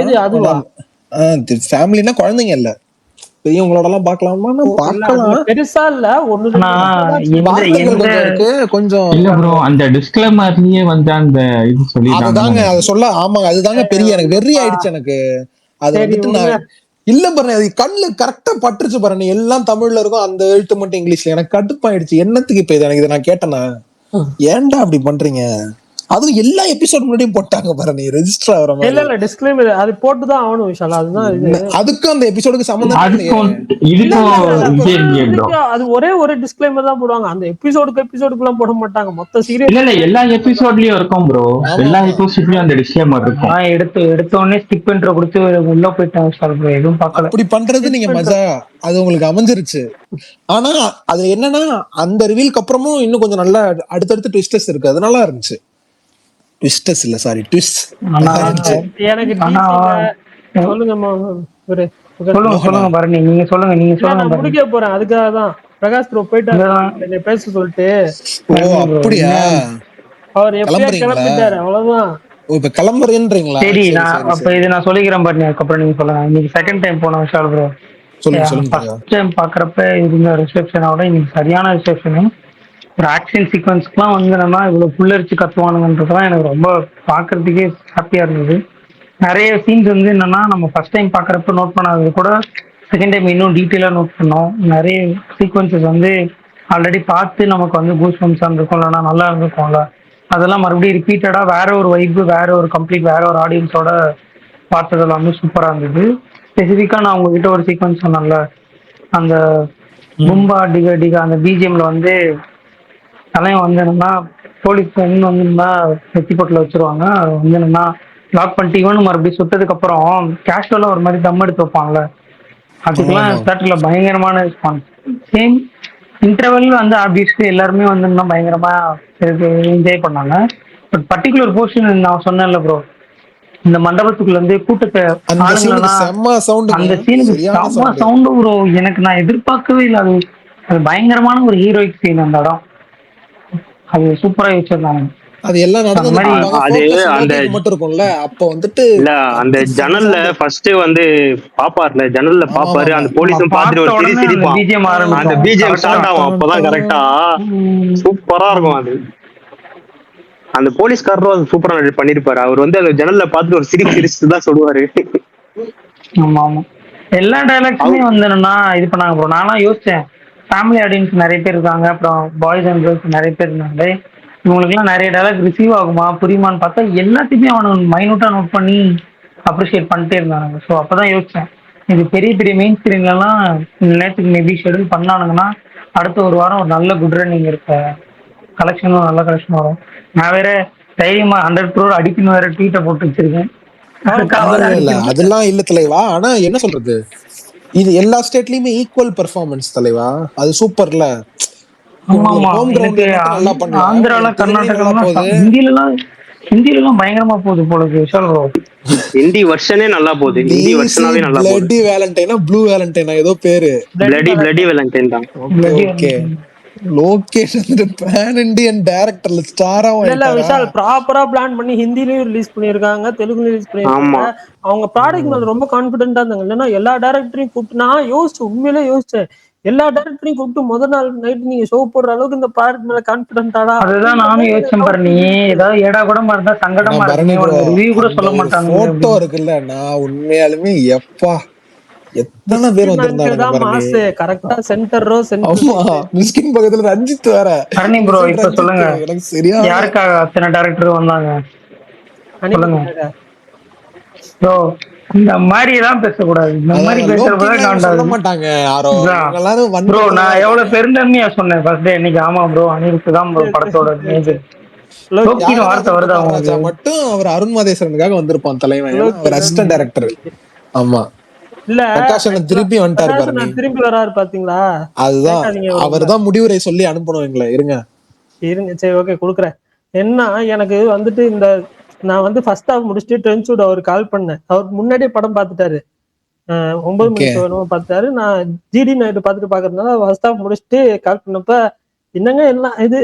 ஃபேமிலினா குழந்தைங்க இல்ல, பெரியவங்களோட எல்லாம் பார்க்கலாமா? பார்க்கலாம், பெருசா இல்ல ஒண்ணு கொஞ்சம் இல்ல ப்ரோ, அந்த டிஸ்க்ளைமர்லயே வந்து அந்த இது சொல்லி அதுதாங்க அதை சொல்ல. ஆமாங்க, அதுதாங்க பெரிய எனக்கு வெறி ஆயிடுச்சு எனக்கு. அது வந்துட்டு நான் இல்ல பாருங்க, அது கண்ணுல கரெக்டா பட்டுருச்சு பாருங்க. எல்லாம் தமிழ்ல இருக்கும், அந்த எழுத்து மட்டும் இங்கிலீஷ்ல. எனக்கு கடுப்பாயிடுச்சு. என்னத்துக்கு இப்ப எனக்கு இதை நான் கேட்டேன்னா, ஏன்டா அப்படி பண்றீங்க? அதுவும் எல்லா எபிசோட் முன்னாடியும் போட்டாங்க பாருங்க, ரெஜிஸ்டர் ஆகிற மாதிரி. இல்ல டிஸ்க்ளைமர் அது போட்டுதான் ஆகணும் விஷால். அதுதான் அதுக்கும் அந்த எபிசோடுக்கு சம்பந்தம். அது ஒரே ஒரு டிஸ்க்ளைமர் தான் போடுவாங்க, அந்த எபிசோடுக்கு எல்லாம் போட மாட்டாங்க. மொத்த சீரியஸ் இல்ல எல்லா எபிசோட்லயும் இருக்கும் ப்ரோ, எல்லா எபிசோட்லயும் அந்த டிஸ்க்ளைமர் இருக்கும். எடுத்த உடனே ஸ்கிப் பண்ற கொடுத்து உள்ள போயிட்டாங்க விஷால் ப்ரோ, எதுவும் பார்க்கல. அப்படி பண்றது நீங்க மஜா, அது உங்களுக்கு அமைஞ்சிருச்சு. ஆனா அது என்னன்னா, அந்த ரிவீலுக்கு அப்புறமும் இன்னும் கொஞ்சம் நல்லா அடுத்தடுத்து ட்விஸ்டர்ஸ் இருக்கு, அதனால இருந்துச்சு. ட்விஸ்டர்ஸ் இல்ல, சாரி ட்விஸ்ட். எனக்கு சொல்லுங்க பரணி, நீங்க சொல்லுங்க. நான் முடிக்க போறேன், அதுக்காக தான் பிரகாஷ் ப்ரோ போயிட்டாரு பேச சொல்லிட்டு. அப்படியா? அவர் எப்படியா கிளம்பிட்டாரு, அவ்வளவுதான். இப்ப கிளம்புறேன்றீங்களா? சரி, அப்ப இது நான் சொல்லிக்கிறேன் பரணி, அதுக்கப்புறம் நீங்க சொல்லுங்க. இன்னைக்கு செகண்ட் டைம் போன விஷால் ப்ரோ, ஃபர்ஸ்ட் டைம் பாக்குறப்ப இருந்த ரிசெப்ஷனோட இன்னைக்கு சரியான ரிசெப்ஷனு. ஒரு ஆக்ஷன் சீக்வன்ஸ்க்குலாம் வந்து என்னன்னா இவ்வளவு புல்லரிச்சு கத்துவானுங்கன்றதுலாம் எனக்கு ரொம்ப பார்க்கறதுக்கே ஹாப்பியா இருந்தது. நிறைய சீன்ஸ் வந்து என்னன்னா நம்ம ஃபர்ஸ்ட் டைம் பார்க்குறப்ப நோட் பண்ணாதது கூட செகண்ட் டைம் இன்னும் டீட்டெயிலாக நோட் பண்ணோம். நிறைய சீக்வன்சஸ் வந்து ஆல்ரெடி பார்த்து நமக்கு வந்து கூஸ் பம்ப்ஸ் இருந்திருக்கும், இல்லைன்னா நல்லா இருந்திருக்கும்ல, அதெல்லாம் மறுபடியும் ரிப்பீட்டடாக வேற ஒரு வைப்பு, வேற ஒரு கம்ப்ளீட் வேற ஒரு ஆடியன்ஸோட பார்த்தது எல்லாமே சூப்பராக இருந்தது. ஸ்பெசிஃபிக்காக நான் உங்ககிட்ட ஒரு சீக்வன்ஸ் சொன்னேன்ல, அந்த பும்பா டிகா டிகா அந்த பிஜிஎம்ல வந்து தலைவன் வந்து என்னன்னா போலீஸ் வந்து என்னன்னா நெத்தி போட்டில் வச்சிருவாங்க. அது வந்து என்னன்னா லாக் பண்ணிட்டு இவனு மறுபடியும் சுட்டதுக்கு அப்புறம் கேஷுவலா ஒரு மாதிரி தம் எடுத்து வைப்பாங்கல்ல, அதுக்கெல்லாம் தேட்டர்ல பயங்கரமான ரெஸ்பான்ஸ். சேம் இன்டர்வெல் வந்து ஆப்வியஸ்லி எல்லாருமே வந்து இன்னும் பயங்கரமா என்ஜாய் பண்ணாங்க. பட் பர்டிகுலர் போர்ஷன் நான் சொன்னேன்ல ப்ரோ, இந்த மண்டபத்துக்குள்ள இருந்து கூட்டத்தை ஆளுங்கெல்லாம் அந்த சீனுக்கு செம்ம சவுண்டு ப்ரோ. எனக்கு நான் எதிர்பார்க்கவே இல்லை. அது பயங்கரமான ஒரு ஹீரோயிக் சீன் அந்த இடம். அது சூப்பரா வச்சிருந்தாங்க. அது எல்லாம் அது அந்த மட்டும் இருக்கும்ல, அப்ப வந்துட்டு இல்ல அந்த ஜன்னல்ல ஃபர்ஸ்ட் வந்து பாப்பார்ல, ஜன்னல்ல பாப்பாரு, அந்த போலீஸும் பாத்துட்டு ஒரு சிரி சிரிப்பான். அந்த பிஜிஎம் ஸ்டார்ட் ஆகும் அப்பதான் கரெக்டா சூப்பரா இருக்கும். அது அந்த போலீஸ்காரரும் அது சூப்பரா பண்ணிருப்பாரு. அவர் வந்து அந்த ஜன்னல்ல பாத்துட்டு ஒரு சிரிச்சு தான் சொல்லுவாரு. ஆமா ஆமா, எல்லா டைலாக்ஸுமே வந்து என்னன்னா இது பண்ணாங்க ப்ரோ. நான்லாம் யோசிச்சேன், ஃபேமிலி ஆடியன்ஸ் நிறைய பேர் இருக்காங்க, அப்புறம் பாய்ஸ் அண்ட் கேர்ள்ஸ் நிறைய பேர் இருந்தாங்க, இவங்களுக்குலாம் நிறைய டைலாக் ரிசீவ் ஆகுமா புரியுமான்னு பார்த்தா எல்லாத்தையுமே அவனுக்கு மைனூட்டா நோட் பண்ணி அப்ரிஷியேட் பண்ணிட்டே இருந்தாங்க. ஸோ அப்பதான் யோசிச்சேன், இது பெரிய பெரிய மெயின் ஸ்கிரீன்லாம் நேரத்துக்கு மேபி ஷெடியூல் பண்ணானுங்கன்னா அடுத்த ஒரு வாரம் ஒரு நல்ல குட் ரன்னிங் இருக்க கலெக்ஷனும் நல்ல கலெக்ஷன் வரும். நான் வேற தைரியமா 100 crore அடிக்கணும் வேற ட்வீட்டை போட்டு வச்சிருக்கேன். அதெல்லாம் இல்ல தலைவா. ஆனா என்ன சொல்றது, இது எல்லா ஸ்டேட்லயுமே ஈக்குவல் பெர்ஃபார்மன்ஸ் தலைவா. அது சூப்பர்ல. ஆந்திரால கர்நாடகா ஹிந்திலாம் பயங்கரமா போகுது போல விஷால் ப்ரோ. ஹிந்தி வெர்ஷனே நல்லா போகுது. ஹிந்தி வெர்ஷனாவே நல்லா போகுது. பிளடி வேலண்டைனா ப்ளூ வேலண்டைனா ஏதோ பேரு பிளடி வேலண்டைன் தான். ஓகே லோகேஷ் வந்து பேன் இண்டியன் டைரக்டர்ல ஸ்டாரா இல்ல விஷால் ப்ராப்பரா பிளான் பண்ணி ஹிந்திலயும் ரிலீஸ் பண்ணிருக்காங்க, தெலுங்குலயும் ரிலீஸ் பண்ணிருக்காங்க. அவங்க ப்ராடக்ட் மேல ரொம்ப கான்பிடென்ட்டா இருந்தாங்க. இல்லைன்னா எல்லா டைரக்டரையும் கூப்பிட்டு நான் யோசிச்சேன், உண்மையிலே யோசிச்சேன், எல்லா டைரக்டரையும் கூப்பிட்டு முதல் நாள் நைட் நீங்க ஷோ போடுற அளவுக்கு இந்த ப்ராடக்ட் மேல கான்பிடென்ட்டாடா. அதுதான் நானும் யோசிச்சேன் பாரு. நீ ஏதாவது ஏடா கூட இருந்தா சங்கடமா இருக்கு, ரிவ்யூ கூட சொல்ல மாட்டாங்க. போட்டோ இருக்குல்ல, நான் உண்மையாலுமே எப்பா எத்தனை பேர் வந்திருந்தாங்க கரெக்டா சென்டர் ரோ மிஸ்கின் பக்கத்துல ரஞ்சித் வேற. ஹரணி ப்ரோ இப்ப சொல்லுங்க, எனக்கு சரியா யாருக்காக அத்தனை டைரக்டர் வந்தாங்க சொல்லுங்க ப்ரோ. இந்த மாதிரி எல்லாம் பேசக்கூடாது, இந்த மாதிரி பேசுறப்பதான் சொல்ல மாட்டாங்க யாரும் ப்ரோ. நான் எவ்வளவு பெருந்தன்மையா சொன்னேன் ஃபர்ஸ்ட் டே இன்னைக்கு. ஆமா ப்ரோ, அனிருத் தான் படத்தோட மேஜர் வார்த்தை வருது. அவங்க மட்டும் அவர் அருண் மாதேஸ்வரனுக்காக வந்திருப்பான் தலைவன், அவர் அசிஸ்டன்ட் டைரக்டர். ஆமா இல்ல திருப்பி வந்துட்டாரு, திரும்பி வராரு பாத்தீங்களா. அதுதான் அவர்தான் முடிவுரை சொல்லி அனுப்பணும். இருங்க சரி ஓகே கொடுக்குறேன். என்ன எனக்கு வந்துட்டு இந்த நான் வந்து ஃபர்ஸ்ட் ஹாஃப் முடிச்சுட்டு ட்ரென்ச்சூட் அவர் கால் பண்ணேன். அவர் முன்னாடியே படம் பார்த்துட்டாரு, 9 மணிக்கு வேணும் பார்த்துட்டாரு. நான் ஜிடி நைட்டு பார்த்துட்டு பாக்குறதுனால ஃபர்ஸ்ட் ஹாஃப் முடிச்சுட்டு கால் பண்ணப்ப என்னங்க எல்லாம் இது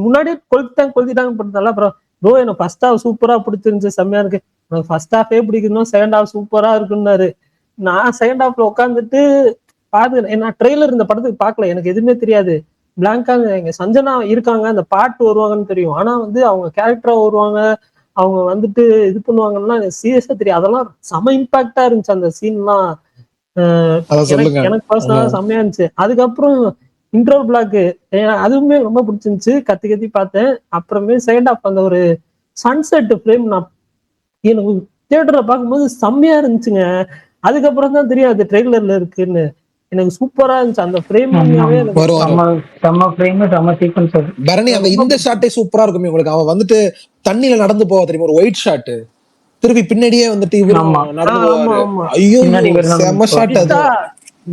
முன்னாடியே கொளுத்திட்டாங்க போட்டதால. அப்புறம் ப்ரோ எனக்கு ஃபர்ஸ்ட் ஹாஃப் சூப்பரா பிடிச்சிருந்துச்சு, செம்மையா இருக்கு, எனக்கு ஃபர்ஸ்ட் ஹாஃபே பிடிக்கணும், செகண்ட் ஹாஃப் சூப்பரா இருக்குன்னாரு. நான் செகண்ட் ஹாஃப்ல உட்காந்துட்டு பாத்து, நான் ட்ரெய்லர் இந்த படத்துக்கு பார்க்கல, எனக்கு எதுவுமே தெரியாது. பிளாங்கா எங்க சஞ்சனா இருக்காங்க, அந்த பாட்டு வருவாங்கன்னு தெரியும், ஆனா வந்து அவங்க கேரக்டரா வருவாங்க, அவங்க வந்துட்டு இது பண்ணுவாங்கன்னா சீரியஸா தெரியும். அதெல்லாம் செம இம்பாக்டா இருந்துச்சு அந்த சீன்லாம். எனக்கு பர்சனலா செம்மையா இருந்துச்சு. அதுக்கப்புறம் இன்ட்ரோ பிளாக் அதுவுமே ரொம்ப பிடிச்சிருந்துச்சு, கத்தி பார்த்தேன். அப்புறமே செகண்ட் ஹாஃப் அந்த ஒரு சன்செட் ஃப்ரேம் நான் எனக்கு தியேட்டர்ல பார்க்கும்போது செம்மையா இருந்துச்சுங்க. அதுக்கப்புறம் தான் தெரியும் அது ட்ரெய்லர்ல இருக்குன்னு. எனக்கு சூப்பரா இருந்துச்சு அந்த ஃப்ரேம். பரணி அந்த இந்த ஷாட்டே சூப்பரா இருக்கும் உங்களுக்கு. அவன் வந்துட்டு தண்ணியில நடந்து போவா தெரியுமா, ஒரு ஒயிட் ஷாட், திருப்பி பின்னாடியே வந்துட்டு இவரு நடந்து போவாரு. ஐயோ செம ஷாட் அது.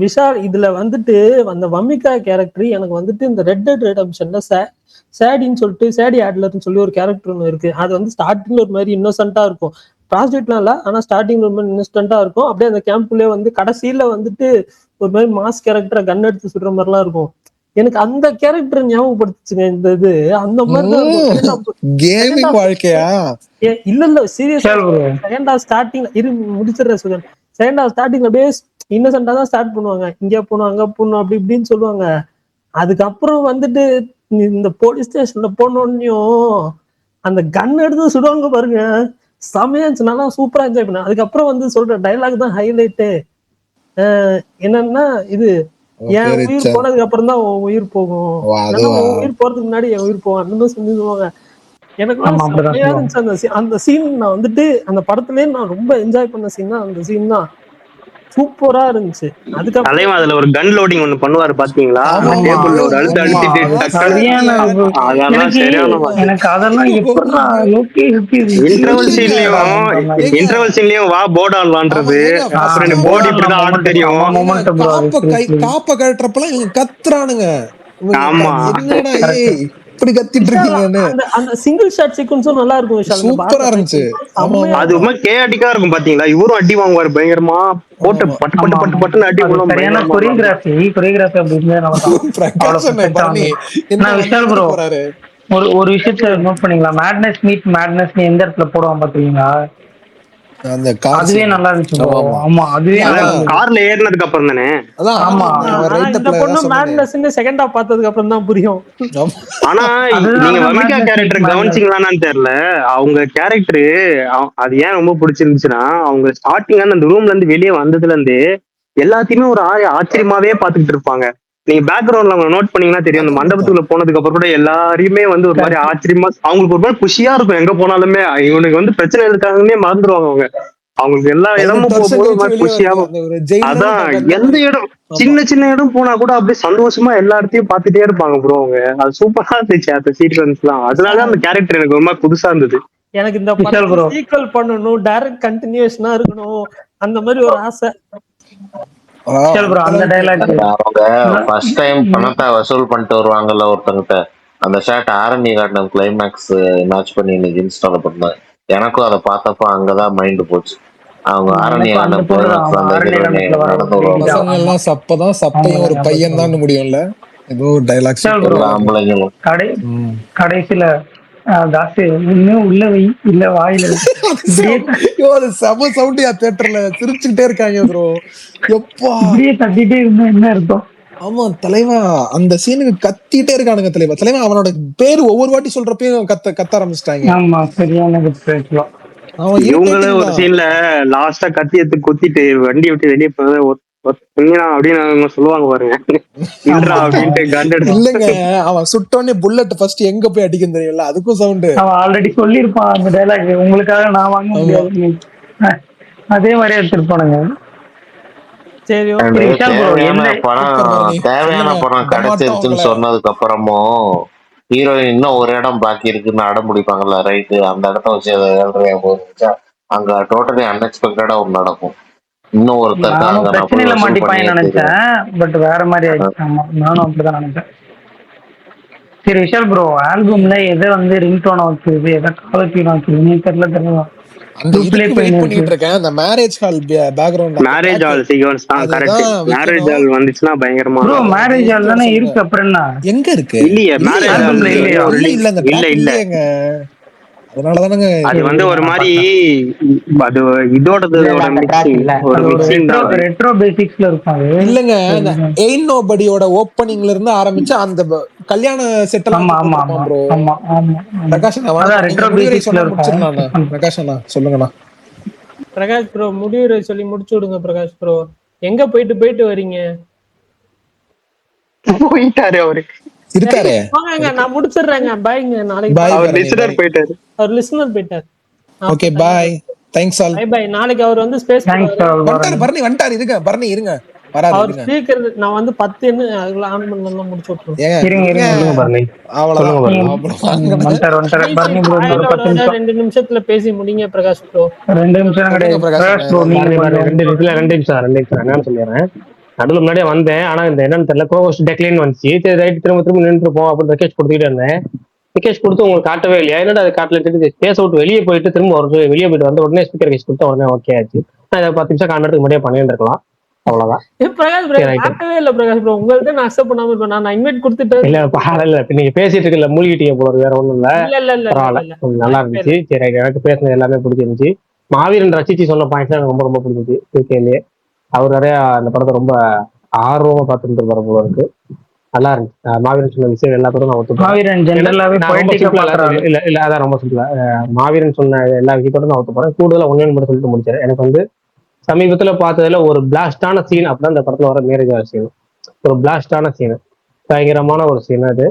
விஷால் இதுல வந்துட்டு அந்த வமிகா கேரக்டர் எனக்கு வந்துட்டு இந்த ரெட் டெட் ரெடெம்ப்ஷன்ல சேடின்னு சொல்லிட்டு சேடி ஆட்லர்னு சொல்லி ஒரு கேரக்டர் ஒன்று இருக்கு. அது வந்து ஸ்டார்டிங்ல ஒரு மாதிரி இன்னோசென்ட்டா இருக்கும், ப்ராஸ்டியூட்லாம் இல்ல, ஆனா ஸ்டார்டிங்ல ரொம்ப இன்னோசென்ட்டா இருக்கும். அப்படியே அந்த கேம்ப்லயே வந்து கடைசியில வந்துட்டு ஒரு மாதிரி மாஸ் கேரக்டரை கன் எடுத்து சுடுற மாதிரிலாம் இருக்கும். எனக்கு அந்த கேரக்டர் ஞாபகப்படுத்துச்சுங்க இந்த இது. அந்த மாதிரிதான் இல்ல சீரியஸா செகண்ட் ஹாஃப் ஸ்டார்டிங்ல முடிச்சிடுற செகண்ட் ஹாஃப் ஸ்டார்டிங்ல அப்படியே இன்னசென்டா தான் ஸ்டார்ட் பண்ணுவாங்க, இங்க போகணும் அங்க போகணும் அப்படி இப்படின்னு சொல்லுவாங்க. அதுக்கப்புறம் வந்துட்டு இந்த போலீஸ் ஸ்டேஷன்ல போனோடனையும் அந்த கன் எடுத்து சுடுவாங்க பாருங்க, செமையா இருந்துச்சு. நல்லா சூப்பரா என்ஜாய் பண்ணேன். அதுக்கப்புறம் வந்து சொல்ற டைலாக் தான் ஹைலைட்டு. என்னன்னா இது என் உயிர் போனதுக்கு அப்புறம் தான் உன் உயிர் போகும், உன் உயிர் போறதுக்கு முன்னாடி என் உயிர் போகும், அந்த மாதிரி சொல்லுவாங்க. எனக்கு செமையா இருந்துச்சு அந்த சீன். நான் வந்துட்டு அந்த படத்துலயே நான் ரொம்ப என்ஜாய் பண்ண சீன் தான் அந்த சீன் தான். சூப்பரா இருந்துச்சு. அதுக்கப்புறம் அதுல ஒரு கன் லோடிங் ஒண்ணு பண்ணுவாரு பாத்தீங்களா, டேபிள்ல ஒரு அழுத்து அழுத்திட்டு இன்டர்வல் சீன்லயும் வா போர்டு ஆடலான்றது, அப்புறம் போர்டு இப்படிதான் ஆட தெரியும். காப்ப கட்டுறப்பெல்லாம் இவங்க கத்துறானுங்க. ஆமா இப்படி கத்திட்டு இருக்கீங்கன்னு. அந்த சிங்கிள் ஷாட் சீக்வென்ஸும் நல்லா இருக்கும், சூப்பரா இருந்துச்சு. அது ரொம்ப கேடிக்கா இருக்கும் பாத்தீங்களா, இவரும் அடி வாங்குவாரு பயங்கரமா, போட்டு பட்டு பட்டு பட்டு பட்டுன்னு அடி சரியான கொரியோகிராஃபி ஒரு விஷயத்த நோட் பண்ணீங்களா, மேட்னஸ் மீட் மேட்னஸ் எந்த இடத்துல போடுவான் பாத்தீங்களா, அதுவே நல்லா இருந்துச்சு. ஆமா அதுவே கார்ல ஏறினதுக்கு அப்புறம் தானே. ஆமா இந்த பொண்ணு மேட்னஸ் செகண்ட் ஹாஃப் பார்த்ததுக்கு அப்புறம் தான் புரியும். ஆனா நீங்க வமிகா கேரக்டர் கவனிச்சீங்களான்னு தெரியல, அவங்க கேரக்டரு அது ஏன் ரொம்ப பிடிச்சிருந்துச்சுன்னா, அவங்க ஸ்டார்டிங் அந்த ரூம்ல இருந்து வெளியே வந்ததுல இருந்து எல்லாத்தையுமே ஒரு ஆச்சரியமாவே பாத்துக்கிட்டு இருப்பாங்க. நீங்க பேக்ரவுண்ட்ல அவங்க நோட் பண்ணீங்கன்னா தெரியும், அந்த மண்டபத்துக்குள்ள போனதுக்கு அப்புறம் கூட எல்லாரையுமே வந்து ஒரு மாதிரி ஆச்சரியமா, அவங்களுக்கு ஒரு மாதிரி குஷியா இருக்கும். எங்க போனாலுமே இவனுக்கு வந்து பிரச்சனை இருக்காங்கன்னே மறந்துடுவாங்க அவங்க. அவங்களுக்கு எல்லா இடமும் போகும்போது ஒரு மாதிரி குஷியாவும். அதான் எந்த இடம் சின்ன சின்ன இடம் போனா கூட அப்படியே சந்தோஷமா எல்லா இடத்தையும் பாத்துட்டே இருப்பாங்க ப்ரோ அவங்க. அது சூப்பரா இருந்துச்சு அந்த சீக்வன்ஸ் எல்லாம். அதனால அந்த கேரக்டர் எனக்கு ரொம்ப புதுசா இருந்தது. எனக்கு இந்த சீக்வல் பண்ணணும், டைரக்ட் கண்டினியூஷனா இருக்கணும், அந்த மாதிரி ஒரு ஆசை. அவங்க ஃபர்ஸ்ட் டைம் பணத்தை வசூல் பண்ணிட்டு வருவாங்கல்ல ஒருத்தங்கிட்ட, அந்த ஷாட் ஆரண்ய காட்டம் கிளைமேக்ஸ் மேட்ச் பண்ணி இன்னைக்கு இன்ஸ்டால் பண்ணேன். எனக்கும் அதை பார்த்தப்ப அங்கதான் மைண்ட் போச்சு. அவங்க ஆரண்ய காட்டம் கிளைமேக்ஸ் நடந்து வருவாங்க, சப்பதான் சப்பையும் ஒரு பையன் தான் முடியும்ல, ஏதோ டைலாக்ஸ் ஆம்பளைங்களும் கடைசியில தாசு இன்னும் உள்ள வை இல்ல வாயில செம சவுண்டியா தியேட்டர்ல சிரிச்சுக்கிட்டே இருக்காங்க ப்ரோ. எப்பா இப்படியே கத்திட்டே இருந்தா என்ன அர்த்தம்? ஆமா தலைவா, அந்த சீனுக்கு கத்திட்டே இருக்கானுங்க தலைவா. தலைவா அவனோட பேரு ஒவ்வொரு வாட்டி சொல்றப்பயும் கத்த ஆரம்பிச்சிட்டாங்க. ஆமா சரியான இவங்களும் ஒரு சீன்ல லாஸ்டா கத்தி எடுத்து குத்திட்டு வண்டி விட்டு வெளியே போனது அப்படின்னு சொல்லுவாங்க பாருங்க, இல்லங்க அவன் சுட்டோன்னே புல்லட் ஃபர்ஸ்ட் எங்க போய் அடிக்கும் தெரியல, அதுக்கும் சவுண்ட் அவன் ஆல்ரெடி சொல்லிருப்பான் அந்த டைலாக், உங்களுக்காக நான் வாங்க முடியாது, அதே மாதிரி எடுத்துருப்பானுங்க. சரி தேவையான படம் கிடைச்சிருச்சுன்னு சொன்னதுக்கு அப்புறமும் ஹீரோயின் இன்னும் ஒரு இடம் பாக்கி இருக்குன்னு அடம் பிடிப்பாங்கல்ல, ரைட்டு, அந்த இடத்த வச்சு போச்சா அங்க டோட்டலி அன்எக்ஸ்பெக்டடா ஒன்று நடக்கும். இன்னும் ஒருத்தர் பிரச்சனையில மாட்டிப்பான்னு நினைச்சேன், பட் வேற மாதிரி ஆயிடுச்சு. ஆமா நானும் அப்படிதான் நினைச்சேன். சரி விஷால் ப்ரோ, ஆல்பம்ல எதை வந்து ரிங்டோனை வச்சிருக்கு, எதை காலத்தீனா வச்சிருக்குன்னு தெரியல. அந்த பண்ணிட்டு இருக்கேன், அந்த marriage hall background, marriage hall sequence தான் கரெக்ட். மேரேஜ் ஹால் வந்துச்சுனா பயங்கரமா ப்ரோ. மேரேஜ் ஹால் தானே இருக்கு, அப்புறம் என்ன எங்க இருக்கு? இல்லையே மேரேஜ் ஹால் இல்லங்க, அதனாலதானங்க அது வந்து ஒரு மாதிரி அது இதோடது ஒரு மிக்சிங் தான், ரெட்ரோ பேசிக்ஸ்ல இருப்பாங்க. இல்லங்க அந்த எயின் நோபடியோட ஓபனிங்ல இருந்து ஆரம்பிச்சு அந்த கல்யாண செட்டல். ஆமா ஆமா ப்ரோ. ஆமா ஆமா பிரகாஷ் அண்ணா ரெட்ரோ பேசிக்ஸ்ல முடிச்சிரலாம்ண்ணா. பிரகாஷ் அண்ணா சொல்லுங்கண்ணா. பிரகாஷ் ப்ரோ முடிவுரை சொல்லி முடிச்சு விடுங்க. பிரகாஷ் ப்ரோ எங்க போயிட்டு வரீங்க? போயிட்டாரு அவரு, இருக்காரு. வாங்க நான் முடிச்சிடுறேங்க. பாய்ங்க. நாளைக்கு அவர் லிசனர் போயிட்டாரு. அவர் லிசனர் போயிட்டாரு. Okay bye. Thanks all. Bye bye. நாளைக்கு அவர் வந்து ஸ்பேஸ் வந்துட்டாரு. பரணி வந்துட்டாரு. இருங்க வராரு. அவர் ஸ்பீக்கர் நான் வந்து 10 என்ன அதுல ஆன் பண்ணலாம் முடிச்சு விட்டுறேன். இருங்க பரணி. அவ்வளவுதான். வந்துட்டாரு பரணி ப்ரோ. ஒரு 10 நிமிஷம் 2 நிமிஷத்துல பேசி முடிங்க பிரகாஷ் ப்ரோ. 2 நிமிஷம் கிடையாது பிரகாஷ் ப்ரோ. நீங்க 2 நிமிஷம் என்னன்னு சொல்லிடுறேன். நடுவில் முன்னாடியே வந்தேன், ஆனா இந்த என்னன்னு தெரியல, கோஹோஸ்ட் டெக்லைன் வந்துச்சு. சரி ரைட், திரும்ப நின்றுப்போம் அப்படின்னு ரெக்கேஜ் கொடுத்துக்கிட்டு இருந்தேன். ரெக்கேஜ் கொடுத்து உங்களுக்கு காட்டவே இல்லையா? என்னடா அது காட்டல, பேச விட்டு வெளியே போயிட்டு திரும்ப வெளியே போயிட்டு வந்த உடனே ஸ்பீக்கர் கேஸ் கொடுத்த உடனே ஓகே ஆச்சு. நான் 10 நிமிஷம் காட்டுறதுக்கு முன்னாடியே பண்ணிட்டு இருக்கலாம். அவ்வளவுதான். பிரகாஷ் ப்ரோ காட்டவே இல்ல. பிரகாஷ் ப்ரோ உங்கள்ட்ட நான் அக்செப்ட் பண்ணாம இருப்பேன். நான் இன்வைட் கொடுத்துட்டேன். இல்ல நீங்க பேசிட்டு இருக்கல, மூழ்கிட்டீங்க போல, வேற ஒண்ணும் இல்ல. பரவாயில்ல, நல்லா இருந்துச்சு. சரி எனக்கு பேசுனது எல்லாமே பிடிச்சிருந்துச்சு. மாவீரன் ரசிச்சு சொன்ன பாயிண்ட்ஸ் எனக்கு ரொம்ப பிடிச்சிருந்துச்சு. அவர் நிறைய அந்த படத்தை ரொம்ப ஆர்வமா பார்த்துட்டு இருப்பாரு போல இருக்கு. நல்லா இருந்துச்சு. மாவீரன் சொன்ன விஷயம் எல்லாத்தோட நான் ஒத்துப்பேன். மாவீரன் ஜெனரலாவே நான் ரொம்ப பொலிட்டிக்கா சிம்பிளா பாக்குறாரு. இல்ல அதான் ரொம்ப சிம்பிளா மாவீரன் சொன்ன எல்லா விஷயத்தோட நான் ஒத்துப்போறேன். கூடுதலா ஒன்னு மட்டும் சொல்லிட்டு முடிச்சாரு. எனக்கு வந்து சமீபத்துல பார்த்ததுல ஒரு பிளாஸ்டான சீன் அப்படின்னா இந்த படத்துல வர மேரேஜ் சீன். ஒரு பிளாஸ்டான சீன், பயங்கரமான ஒரு சீன் அது.